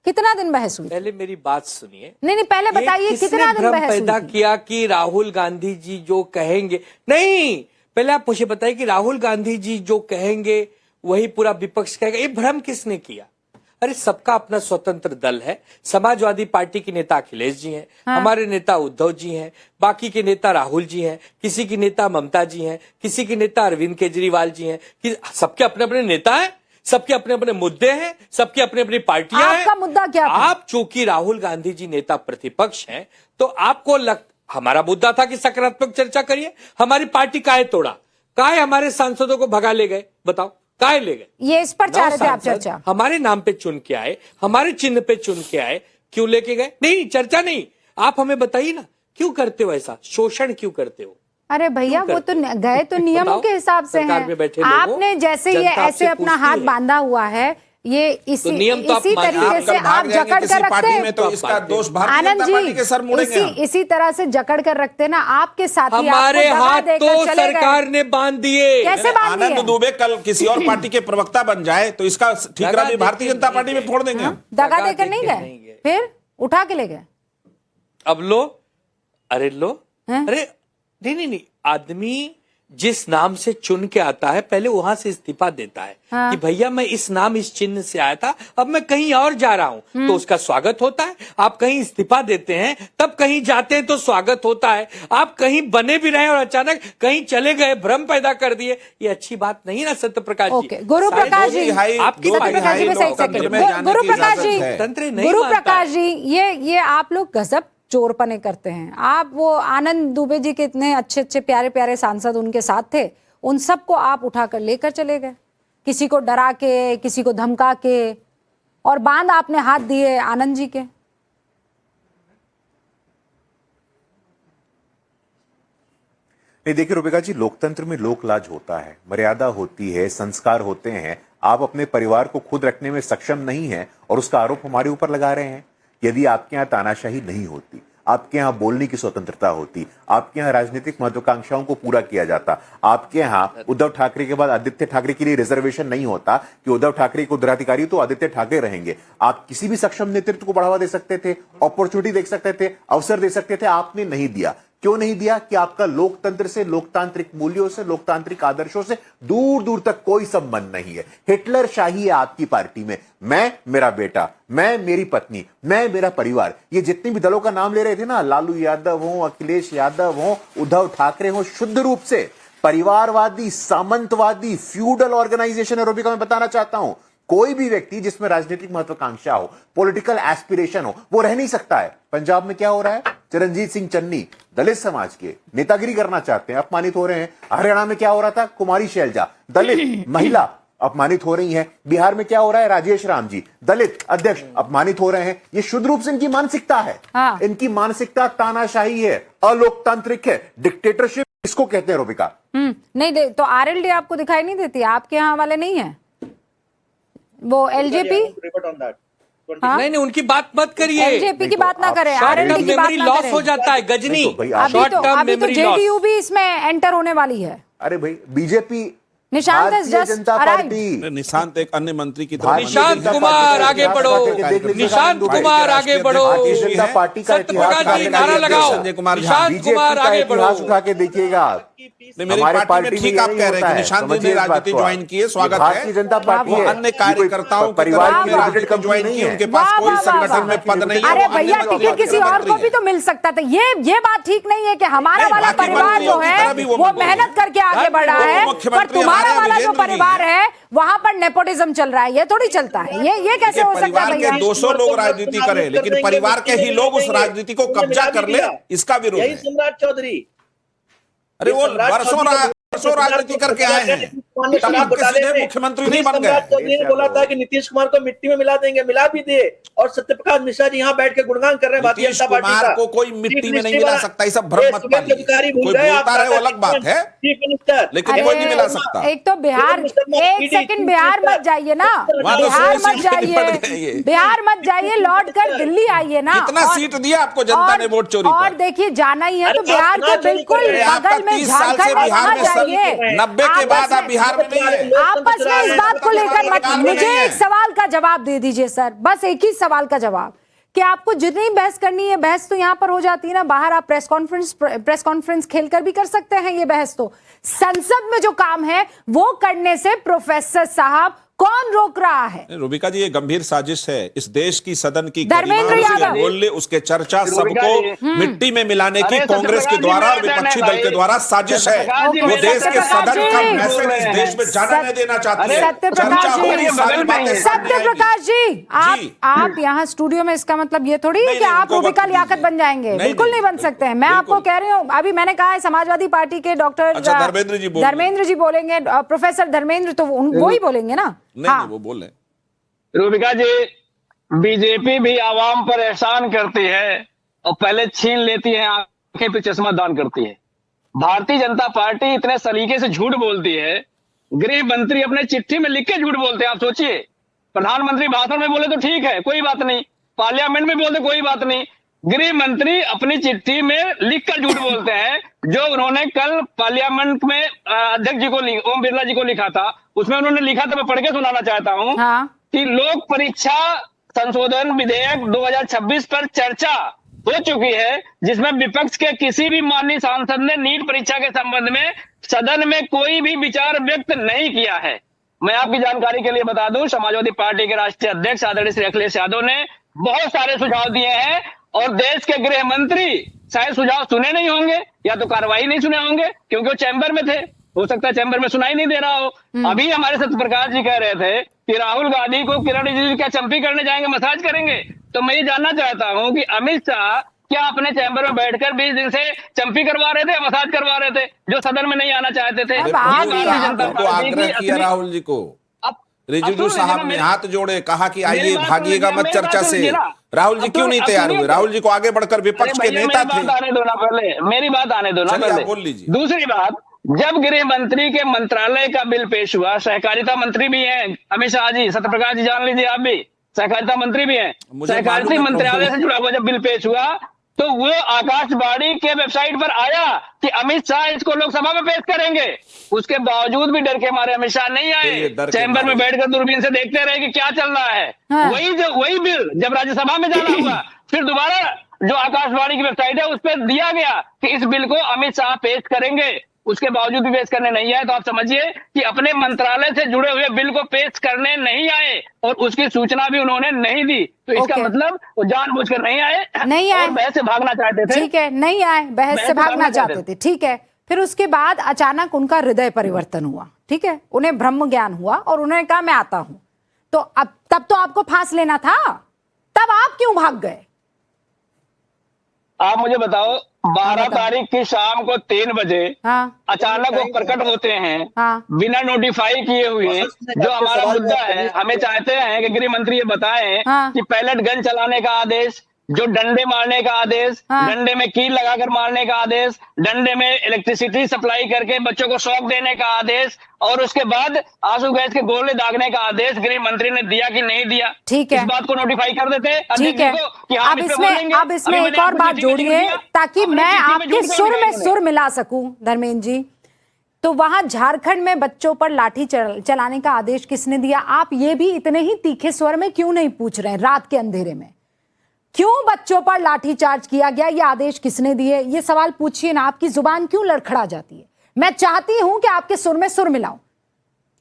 कितना दिन बहस हुई थी? पहले मेरी बात सुनिए। नहीं, पहले ये बताइए किसने कितना दिन भ्रम बहस हुई पैदा थी? किया कि राहुल गांधी जी जो कहेंगे, नहीं, पहले आप मुझे बताइए कि राहुल गांधी जी जो कहेंगे वही पूरा विपक्ष कहेगा, ये भ्रम किसने किया? अरे सबका अपना स्वतंत्र दल है। समाजवादी पार्टी के नेता अखिलेश जी हैं, हमारे नेता उद्धव जी हैं, बाकी के नेता राहुल जी हैं, किसी की नेता ममता जी हैं, किसी की नेता अरविंद केजरीवाल जी हैं, सबके अपने अपने नेता हैं, सबके अपने अपने मुद्दे हैं, सबकी अपनी अपनी पार्टियां हैं। आपका मुद्दा क्या था? आप चूंकि राहुल गांधी जी नेता प्रतिपक्ष हैं, तो आपको हमारा मुद्दा था कि सकारात्मक चर्चा करिए। हमारी पार्टी काहे तोड़ा, काहे हमारे सांसदों को भगा ले गए, बताओ काहे ले गए? ये इस पर चाह रहे थे आप सांसद चर्चा? हमारे नाम पे चुन के आए, हमारे चिन्ह पे चुन के आए, क्यों लेके गए? नहीं, चर्चा नहीं। आप हमें बताइए ना, क्यों करते हो ऐसा? शोषण क्यों करते हो? अरे भैया, वो तो गए तो नियमों बताओ, के हिसाब से सरकार हैं। में बैठे लोगों, आपने जैसे ये जनता ऐसे आपसे अपना पूछती हाथ है। बांधा हुआ है, ये इसी नियम तो आप इसी मानते हैं। तरीके आप से कल आप भाग जाएंगे जकड़ किसी कर रखते पार्टी में हैं। तो इसका दोष भारतीय आनंद जनता पार्टी के सर मुड़ेंगे हम। इसी तरह से जकड़ कर रखते ना, आपके साथी हमारे आपको दगा हाथ देकर तो चले गए। सरकार ने बांध दिए। कैसे बांध दिए? आनंद दुबे कल किसी और पार्टी के प्रवक्ता बन जाए तो इसका ठीकरा भी भारतीय जनता पार्टी में फोड़ देंगे हम। दगा दगा देकर नहीं देके गए, नहीं गए। फिर उठा के ले गए। अब लो, अरे लो, हैं? अरे नहीं, आदमी जिस नाम से चुन के आता है, पहले वहां से इस्तीफा देता है कि भैया मैं इस नाम इस चिन्ह से आया था, अब मैं कहीं और जा रहा हूं, तो उसका स्वागत होता है। आप कहीं इस्तीफा देते हैं, तब कहीं जाते हैं तो स्वागत होता है। आप कहीं बने भी रहे और अचानक कहीं चले गए, भ्रम पैदा कर दिए, ये अच्छी बात नहीं ना सत्य प्रकाश जी। ओके, गुरु प्रकाश जी, आपकी दो पार्टी प्रकाश जी, बस एक लोकतंत्र सेकंड। में जाने गुरु की प्रकाश इजाजत जी, है। तंत्र नहीं गुरु मानता प्रकाश जी, ये आप लोग गजब चोरपने करते हैं। आप वो आनंद दुबे जी के इतने अच्छे अच्छे प्यारे प्यारे सांसद उनके साथ थे, उन सबको आप उठाकर लेकर चले गए, किसी को डरा के, किसी को धमका के, और बांध आपने हाथ दिए आनंद जी के। नहीं देखिए रुबिका जी, लोकतंत्र में लोकलाज होता है, मर्यादा होती है, संस्कार होते हैं। आप अपने परिवार को खुद रखने में सक्षम नहीं हैं और उसका आरोप हमारे ऊपर लगा रहे हैं। यदि आपके यहाँ तानाशाही नहीं होती, आपके यहाँ बोलने की स्वतंत्रता होती, आपके यहाँ राजनीतिक महत्वाकांक्षाओं को पूरा किया जाता, आपके यहाँ उद्धव ठाकरे के बाद आदित्य ठाकरे के लिए रिजर्वेशन नहीं होता कि उद्धव ठाकरे को उत्तराधिकारी तो आदित्य ठाकरे रहेंगे, आप किसी भी सक्षम नेतृत्व को बढ़ावा दे सकते थे, अपॉर्चुनिटी दे सकते थे, अवसर दे सकते थे। आपने नहीं दिया। क्यों नहीं दिया? कि आपका लोकतंत्र से, लोकतांत्रिक मूल्यों से, लोकतांत्रिक आदर्शों से दूर दूर तक कोई संबंध नहीं है। हिटलर शाही है आपकी पार्टी में। मैं, मेरा बेटा, मैं, मेरी पत्नी, मैं, मेरा परिवार, ये जितने भी दलों का नाम ले रहे थे ना, लालू यादव हो, अखिलेश यादव हो, उद्धव ठाकरे हो, शुद्ध रूप से परिवारवादी, सामंतवादी, फ्यूडल ऑर्गेनाइजेशन है। रुबिका, मैं बताना चाहता हूं, कोई भी व्यक्ति जिसमें राजनीतिक महत्वाकांक्षा हो, पॉलिटिकल एस्पिरेशन हो, वो रह नहीं सकता है। पंजाब में क्या हो रहा है? चरणजीत सिंह चन्नी दलित समाज के नेतागिरी करना चाहते हैं, अपमानित हो रहे हैं। हरियाणा में क्या हो रहा था? कुमारी शैलजा दलित महिला अपमानित हो रही हैं। बिहार में क्या हो रहा है? राजेश राम जी दलित अध्यक्ष अपमानित हो रहे हैं। ये शुद्ध रूप से इनकी मानसिकता है। हाँ। इनकी मानसिकता तानाशाही है, अलोकतांत्रिक है, डिक्टेटरशिप इसको कहते हैं रूबिका। नहीं तो आरएलडी आपको दिखाई नहीं देती? आपके यहाँ वाले नहीं है वो एलजेपी? हाँ? नहीं उनकी बात मत करिए, एलजेपी की बात ना करें, शॉर्ट आरएलडी टर्म की बात मेमोरी ना लॉस करें। हो जाता है गजनी, शॉर्ट टर्म अभी तो मेमोरी लॉस। जेडीयू भी इसमें एंटर होने वाली है। अरे भाई बीजेपी, निशांत has भारतीय just जनता arrived. पार्टी, निशांत एक अन्य मंत्री की तरह भारतीय निशांत जनता कुमार पार्टी का आगे इतिहास बढ़ो, बांटे के देख लीजिए। निशांत कुमार आगे बढ़ो, भारतीय जनता पार्टी का सत्य इतिहास प्रकाश जी नारा लगाओ, संजय कुमार झा, निशांत बीजेपी कुमार का आगे बढ़ो। इतिहास उठा के देखिएगा। मेरी हमारे पार्टी में ठीक आप यही कह रहे हैं होता कि है। निशांत जी ने समझिए इस बात राजनीति को। ज्वाइन की है, स्वागत है। भारतीय जनता पार्टी वो है, अन्य कार्यकर्ताओं की परिवार तरह की राजनीति लिमिटेड कंपनी ज्वाइन नहीं की, है। उनके पास वाह, कोई वाह, संगठन वाह, में पद नहीं है। अरे वो अन्य भैया मंत्री टिकट किसी और को भी तो मिल सकता था। ये बात ठीक नहीं है कि हमारा नहीं, वाला बाकी परिवार मंत्रियों जो की है तरह भी वो वो मंत्री मेहनत करके आगे बढ़ रहा है, पर तुम्हारा वाला जो परिवार है वहां पर नेपोटिज्म चल रहा है। ये थोड़ी चलता है। ये कैसे हो सकता है परिवार के भैया? 200 लोग राजनीति करें, लेकिन परिवार के ही लोग उस राजनीति को कब्जा कर ले, इसका विरोध है। सम्राट चौधरी, अरे वो वर्षों राजनीति करके आए हैं, तब तक किसी ने मुख्यमंत्री नहीं बन सम्राट गए। चौधरी ने बोला था कि नीतीश कुमार को मिट्टी में मिला देंगे, मिला भी दिए। और सत्यप्रकाश मिश्रा जी यहाँ बैठ के गुणगान कर रहे हैं भारतीय नीतीश जनता पार्टी कुमार का। को कोई मिट्टी में नहीं मिला सकता, ये सब ये भ्रम मत सुवेंदु पालिए। अधिकारी भूल कोई गए, बोलता आप रहे वो अलग बात है, चीफ मिनिस्टर। लेकिन कोई नहीं मिला सकता। एक तो बिहार, एक सेकंड बिहार मत जाइए ना, वहाँ तो बिहार 16 मत सीटें जाइए, निपट गई है। बिहार मत जाइए, लौट कर दिल्ली आइए ना। कितना सीट दिया आपको जनता ने वोट चोरी और पर? देखिए जाना ही है तो अरे बिहार के आप चोरी बिल्कुल कर रहे हैं। आपका बगल में 30 साल से झारखंड में बिहार वहां में सब जाइए। 90 के बाद आप बिहार में नहीं है। आपस में इस बात को लेकर मत, मुझे एक सवाल का जवाब दे दीजिए सर, बस एक ही सवाल का जवाब, कि आपको जितनी बहस करनी है बहस तो यहां पर हो जाती है ना, बाहर आप प्रेस कॉन्फ्रेंस खेलकर भी कर सकते हैं। ये बहस तो संसद में जो काम है वो करने से प्रोफेसर साहब कौन रोक रहा है? रूबिका जी, ये गंभीर साजिश है इस देश की सदन की धर्मेंद्र गरिमा, उसके यादव। मूल्य, उसके चर्चा रूबिका जी, सबको मिट्टी में मिलाने की अरे कांग्रेस के सत्यप्रकाश जी, द्वारा और मेरे विपक्षी बहन दल है के द्वारा साजिश है। सत्यप्रकाश जी, वो मेरे देश के सत्यप्रकाश सदन का जी। मैसेज इस देश में जाना नहीं देना चाहती है। सत्यप्रकाश चर्चा जी, होगी, सारी बातें सामने आएंगी। सत्यप्रकाश जी, आप यहाँ स्टूडियो में, इसका मतलब ये थोड़ी है नहीं, कि नहीं, आप उनको रूबिका वक्त लियाकत दीजिए। बन जाएंगे। नहीं, बिल्कुल नहीं, नहीं बन सकते हैं। मैं आपको कह रही हूँ, अभी मैंने कहा है समाजवादी पार्टी के डॉक्टर अच्छा, धर्मेंद्र जी बोलेंगे, प्रोफेसर धर्मेंद्र, तो वो ही बोलेंगे ना। नहीं, वो बोल रहे हैं। रूबिका जी, बीजेपी भी आवाम पर एहसान करती है और पहले छीन लेती है, आंखें पे चश्मा दान करती है। भारतीय जनता पार्टी इतने सलीके से झूठ बोलती है, गृह मंत्री अपने चिट्ठी में लिख के झूठ बोलते हैं। आप सोचिए, प्रधानमंत्री भाषण में बोले तो ठीक है, कोई बात नहीं, पार्लियामेंट में बोलते कोई बात नहीं, गृह मंत्री अपनी चिट्ठी में लिख कर झूठ बोलते हैं। जो उन्होंने कल पार्लियामेंट में अध्यक्ष जी को, ओम बिरला जी को लिखा था, उसमें उन्होंने लिखा था, मैं पढ़ के सुनाना चाहता हूँ कि लोक परीक्षा संशोधन विधेयक 2026 पर चर्चा हो चुकी है, जिसमें विपक्ष के किसी भी माननीय सांसद ने नीट परीक्षा के संबंध में सदन में कोई भी विचार व्यक्त नहीं किया है। मैं आपकी जानकारी के लिए बता दूं, समाजवादी पार्टी के राष्ट्रीय अध्यक्ष आदरणीय श्री अखिलेश यादव ने बहुत सारे सुझाव दिए हैं और देश के गृह मंत्री शायद सुझाव सुने नहीं होंगे या तो कार्रवाई नहीं सुने होंगे, क्योंकि वो चैम्बर में थे, हो सकता है चैम्बर में सुनाई नहीं दे रहा हो। अभी हमारे सत्यप्रकाश जी कह रहे थे कि राहुल गांधी को किरण रिजिजू क्या चंपी करने जाएंगे, मसाज करेंगे। तो मैं ये जानना चाहता हूं कि अमित शाह क्या अपने चैम्बर में बैठकर 20 दिन से चंपी करवा रहे थे, मसाज करवा रहे थे, जो सदन में नहीं आना चाहते थे? उनको आग्रह किया राहुल जी को, रिजिजू साहब ने हाथ जोड़े, कहा कि आइए भागिएगा मत चर्चा से। राहुल जी क्यों नहीं तैयार हुए? राहुल जी को आगे बढ़कर विपक्ष के नेता थे। मेरी बात आने दो ना पहले। बोल लीजिए। दूसरी बात, जब गृह मंत्री के मंत्रालय का बिल पेश हुआ, सहकारिता मंत्री भी हैं अमित शाह जी, सत्यप्रकाश जी जान लीजिए, आप भी सहकारिता मंत्री भी हैं, सहकारिता मंत्रालय से जुड़ा हुआ जब बिल पेश हुआ तो वो आकाशवाणी के वेबसाइट पर आया कि अमित शाह इसको लोकसभा में पेश करेंगे। उसके बावजूद भी डर के मारे अमित शाह नहीं आए, चैम्बर में बैठकर दूरबीन से देखते रहे कि क्या चल रहा है। वही बिल जब राज्यसभा में जाना हुआ, फिर दोबारा जो आकाशवाणी की वेबसाइट है उस पर दिया गया कि इस बिल को अमित शाह पेश करेंगे, उसके बावजूद भी पेश करने नहीं आए। तो आप समझिए कि अपने मंत्रालय से जुड़े हुए बिल को पेश करने नहीं आए और उसकी सूचना भी उन्होंने नहीं दी। तो इसका मतलब वो जानबूझकर नहीं आए और बहस से भागना चाहते थे। ठीक है, नहीं आए, बहस से भागना चाहते थे, ठीक है। फिर उसके बाद अचानक उनका हृदय परिवर्तन हुआ, ठीक है, उन्हें ब्रह्म ज्ञान हुआ और उन्होंने कहा मैं आता हूं। तो अब तब तो आपको फांस लेना था, तब आप क्यों भाग गए? आप मुझे बताओ, 12 बताओ। तारीख की शाम को 3 बजे हाँ अचानक वो प्रकट होते हैं, हाँ बिना नोटिफाई किए हुए। जो हमारा मुद्दा है, हमें चाहते हैं कि गृह मंत्री ये बताएं हाँ। कि पैलेट गन चलाने का आदेश, जो डंडे मारने का आदेश, हाँ। डंडे में कील लगाकर मारने का आदेश, डंडे में इलेक्ट्रिसिटी सप्लाई करके बच्चों को शॉक देने का आदेश, और उसके बाद आंसू गैस के गोले दागने का आदेश गृह मंत्री ने दिया कि नहीं दिया? ठीक है। इस बात को नोटिफाई कर देते ठीक अध्यक्ष है। जी को कि हाँ, अब इस पे इसमें बोलेंगे। अब इसमें अभी एक मैंने और आपको बात चिट्ठी में जोड़िए झूठ दिया, ताकि अपनी मैं चिट्ठी में आपके झूठ क्यों सुर लिखा में इन्होंने? सुर मिला सकूं धर्मेंद्र जी। तो वहां झारखंड में बच्चों पर लाठी चलाने का आदेश किसने दिया? आप ये भी इतने ही तीखे स्वर में क्यों नहीं पूछ रहे हैं? रात के अंधेरे में क्यों बच्चों पर लाठीचार्ज किया गया, ये आदेश किसने दिए? ये सवाल पूछिए ना। आपकी जुबान क्यों लड़खड़ा जाती है? मैं चाहती हूं कि आपके सुर में सुर मिलाऊं।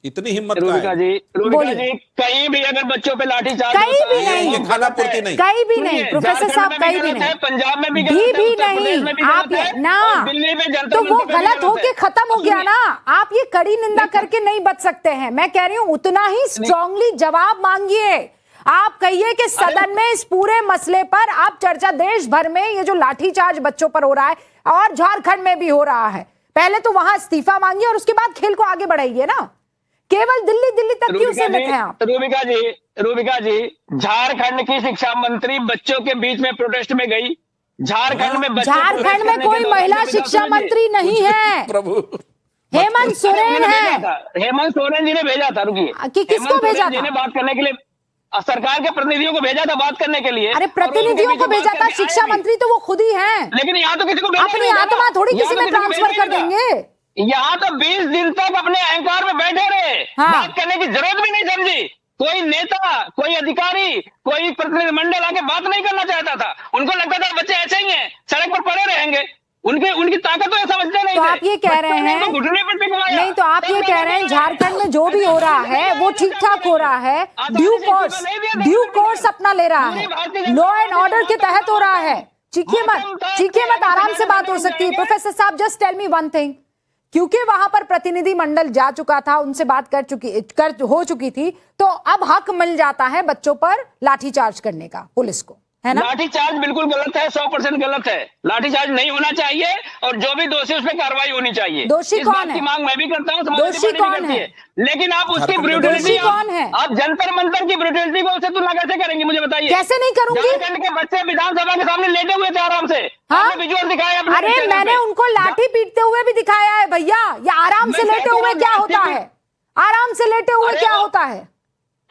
इतनी हिम्मत का रूबिका है? जी, रूबिका बोलिए। जी, कहीं भी अगर बच्चों पे लाठीचार्ज कहीं होता भी है, नहीं। वो ये खाना गलत पूर्ति है। नहीं। कहीं भी सुनिए, नहीं प्रोफेसर झारखंड साहब, में कहीं भी गलत है, नहीं, पंजाब में भी गलत है, भी उत्तर प्रदेश नहीं। में भी आप गलत ये है, ना, और दिल्ली में जनता तो वो मंत्र पे भी गलत गलत होके है। खत्म हो गया सुनिए, ना। आप ये कड़ी निंदा करके नहीं बच सकते हैं। मैं कह रही हूं उतना ही स्ट्रांगली जवाब मांगिए। आप कहिए कि सदन में इस पूरे मसले पर आप चर्चा, देश भर में ये जो लाठीचार्ज बच्चों पर हो रहा है और झारखंड में भी हो रहा है, पहले तो वहां इस्तीफा मांगिए और उसके बाद खेल को आगे बढ़ाइए ना। केवल दिल्ली दिल्ली तक क्यों सीमित हैं आप? रूबिका जी, झारखंड की शिक्षा मंत्री बच्चों के बीच में प्रोटेस्ट में गई। झारखंड में बच्चे झारखंड प्रोटेस्ट में करने कोई के दौरान महिला मेरी बात शिक्षा सुनिए। मंत्री नहीं है। प्रभु, हेमंत सोरेन उन्होंने भेजा है। था, हेमंत सोरेन जी ने भेजा था। रुकिए, कि किसको हेमंत भेजा सोरेन जी था? ने बात करने के लिए सरकार के प्रतिनिधियों को भेजा था बात करने के लिए। अरे और प्रतिनिधियों उनके को बीच भेजा बात था, करके शिक्षा आए भी। मंत्री तो वो खुद ही हैं। लेकिन यहाँ तो किसी को भेजा ही अपनी नहीं था ना। आत्मा थोड़ी यहाँ किसी तो में किसी को ट्रांसफर भेजा कर ही नहीं था। देंगे। यहाँ तो 20 दिन तक अपने अहंकार में बैठे रहे, हाँ। बात करने की जरूरत भी नहीं समझी। कोई नेता, कोई अधिकारी, कोई प्रतिनिधिमंडल आके बात नहीं करना चाहता था। उनको लगता था बच्चे ऐसे ही हैं, सड़क पर पड़े रहेंगे। उनकी ताकत तो ये समझते नहीं तो थे। आप ये कह रहे बच्चों ने हैं, उनको घुटने पर टिकवाया। नहीं तो आप तब ये वो कह बात रहे हैं कर रहे झारखंड में जो भी हो रहा है वो ठीक ठाक हो रहा है, ड्यू कोर्स अपना ले रहा है, लॉ एंड ऑर्डर के तहत हो रहा है। चीखिए मत, आराम से बात हो सकती है। प्रोफेसर साहब just tell me one thing, क्योंकि वहां पर प्रतिनिधि मंडल जा चुका था, उनसे बात हो चुकी थी, तो अब हक मिल जाता है बच्चों पर लाठीचार्ज करने का पुलिस को, है ना? लाठीचार्ज बिल्कुल गलत है, 100% गलत है। लाठीचार्ज नहीं होना चाहिए और जो भी दोषी उस पर कार्रवाई होनी चाहिए। दोषी इस कौन बात है? की मांग मैं भी करता हूँ, समाजवादी दोषी पार्टी भी कौन करती है? लेकिन आप उसकी झारखंड में ब्रूटलिटी, दोषी कौन है? आप जंतर मंतर की ब्रूटलिटी को उससे तुलना कैसे करेंगे? मुझे बताइए। कैसे नहीं करूंगी? झारखंड के बच्चे विधानसभा के सामने लेटे हुए थे आराम से। हाँ? आपने विजुअल दिखाया अपने अरे चैनल मैंने पे। उनको लाठी पीटते हुए भी दिखाया है भैया। ये आराम से मैं लेटे कहता हुए हूँ क्या लाठी होता है? आराम से लेटे हुए अरे क्या वो- होता है?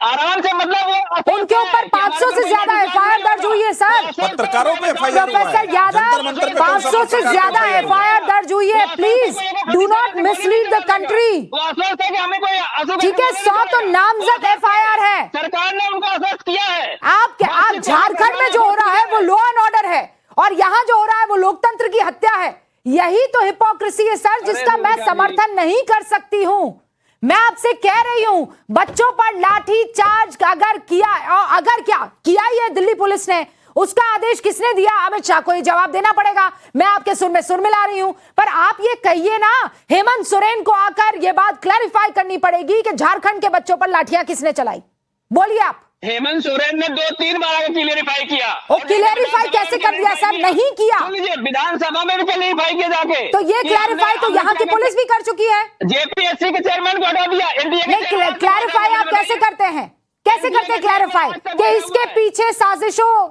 आराम से मतलब वो उनके ऊपर 500 से ज्यादा एफआईआर दर्ज हुई है सर। पत्रकारों पे FIR हुआ है। प्रोफेसर जंतर यादव, मंतर पे कौन सा 500 से पत्रकार ज्यादा पे FIR हुआ है? एफआईआर दर्ज हुई है। Please do not mislead the country. वो आश्वस्त है कि हमें कोई आंसू ठीक है, 100 तो नामजद एफआईआर है। सरकार ने उनको आश्वस्त किया है। आप झारखंड में जो हो रहा है वो लॉ एंड ऑर्डर है और यहाँ जो हो रहा है वो लोकतंत्र की हत्या है। यही तो हिपोक्रेसी है सर, जिसका मैं समर्थन नहीं कर सकती हूँ। मैं आपसे कह रही हूं, बच्चों पर लाठी चार्ज अगर क्या किया ही है दिल्ली पुलिस ने, उसका आदेश किसने दिया? अमित शाह को ये जवाब देना पड़ेगा। मैं आपके सुर में सुर मिला रही हूं, पर आप ये कहिए ना, हेमंत सोरेन को आकर ये बात क्लैरिफाई करनी पड़ेगी कि झारखंड के बच्चों पर लाठियां किसने चलाई। बोलिए आप। हेमंत सोरेन ने 2-3 बार आगे क्लियरिफाई किया। वो क्लियरिफाई कैसे कर दिया सर? नहीं किया। सुन लीजिए, विधानसभा में भी क्लियरिफाई किया जाके। तो ये क्लैरिफाई तो यहाँ की पुलिस भी कर चुकी है। जेपीएससी के चेयरमैन को हटा दिया। एनडीए नहीं, क्लैरिफाई आप कैसे करते हैं? कैसे करते हैं क्लैरिफाई कि इसके पीछे साजिशों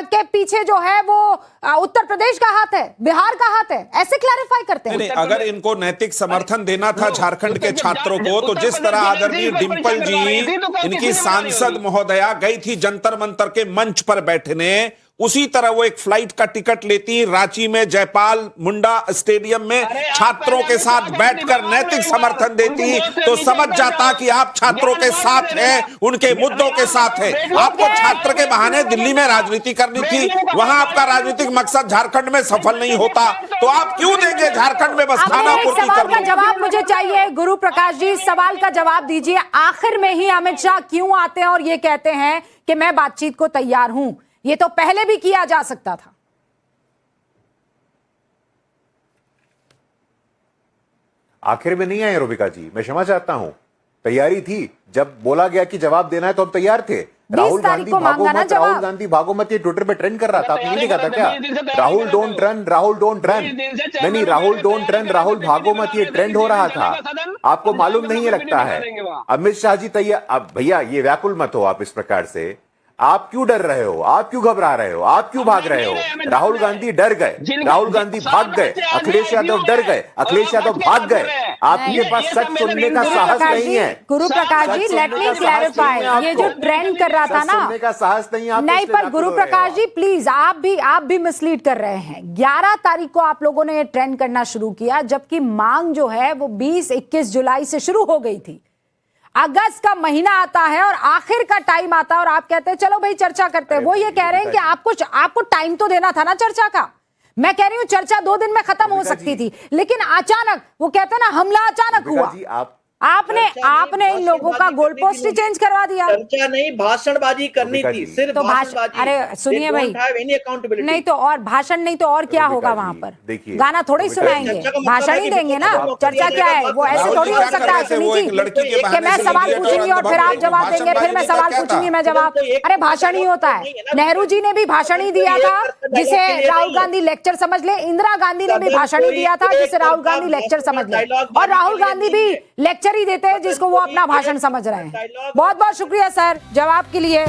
के पीछे जो है वो उत्तर प्रदेश का हाथ है, बिहार का हाथ है? ऐसे क्लैरिफाई करते हैं? नहीं, अगर इनको नैतिक समर्थन देना था झारखंड के छात्रों को, तो जिस तरह आदरणीय डिंपल जी, इनकी सांसद महोदया गई थी जंतर मंतर के मंच पर बैठने, उसी तरह वो एक फ्लाइट का टिकट लेती, रांची में जयपाल मुंडा स्टेडियम में छात्रों के साथ बैठकर नैतिक समर्थन देती, तो समझ जाता कि आप छात्रों के साथ हैं, उनके मुद्दों के साथ हैं। आपको छात्र के बहाने दिल्ली में राजनीति करनी थी, वहां आपका राजनीतिक मकसद झारखंड में सफल नहीं होता, तो आप क्यों देंगे झारखंड में बस खाना पूर्ति सवाल का करने? जवाब मुझे चाहिए। गुरु प्रकाश जी, सवाल का जवाब दीजिए। आखिर में ही अमित शाह क्यों आते हैं और ये कहते हैं कि मैं बातचीत को तैयार हूं? ये तो पहले भी किया जा सकता था। आखिर में नहीं आए रूबिका जी, मैं क्षमा चाहता हूं। तैयारी थी। जब बोला गया कि जवाब देना है तो हम तैयार थे। राहुल तारीख गांधी को भागो मांगा ना मत, राहुल जवाब। गांधी भागो मत, ये ट्विटर पे ट्रेंड कर रहा था। आपने नहीं देखा था क्या? 20 दिन से तैयारी राहुल कर डोंट रहे रन, राहुल डोंट रन। 20 दिन से नहीं चैनल राहुल में डोंट रन, राहुल भागो मत, ये ट्रेंड हो रहा था। आपको मालूम नहीं है लगता है? अमित शाह जी तैयार। अब भैया ये व्याकुल मत हो आप इस प्रकार से। आप क्यों डर रहे हो? आप क्यों घबरा रहे हो? आप क्यों भाग रहे हो? राहुल गांधी डर गए, राहुल गांधी भाग गए, अखिलेश यादव डर गए, अखिलेश यादव भाग गए। आपके पास सच सुनने का साहस नहीं है। गुरु Prakash ji, let me clarify, ये जो ट्रेंड कर रहा था ना, सुनने का साहस नहीं है। नहीं, पर गुरु प्रकाश जी प्लीज, आप भी मिसलीड कर रहे हैं। 11 तारीख को आप लोगों ने ये ट्रेंड करना शुरू किया, जबकि मांग जो है वो 20-21 जुलाई से शुरू हो गई थी। अगस्त का महीना आता है और आखिर का टाइम आता है और आप कहते हैं चलो भाई चर्चा करते हैं। वो ये कह रहे हैं कि आपको टाइम तो देना था ना चर्चा का। मैं कह रही हूं चर्चा 2 दिन में खत्म हो सकती थी, लेकिन अचानक वो कहते हैं ना, हमला अचानक हुआ। आपने इन लोगों का गोल पोस्ट ही चेंज करवा दिया। चर्चा नहीं, भाषणबाजी करनी थी, सिर्फ तो भाषणबाजी। अरे सुनिए भाई, नहीं तो और भाषण नहीं तो और क्या होगा वहां पर? देखिए, गाना थोड़ी सुनाएंगे, भाषण ही देंगे ना। चर्चा क्या है? वो ऐसे थोड़ी हो सकता है सुनीति कि मैं सवाल पूछूंगी और फिर आप जवाब देंगे, फिर मैं सवाल पूछूंगी मैं जवाब। अरे भाषण ही होता है। नेहरू जी ने भी भाषण ही दिया था जिसे राहुल गांधी लेक्चर समझ ले। इंदिरा गांधी ने भी भाषण ही दिया था जिसे राहुल गांधी लेक्चर समझ ले। और राहुल गांधी भी लेक्चर ही देते हैं जिसको वो अपना भाषण समझ रहे हैं। बहुत बहुत शुक्रिया सर जवाब के लिए।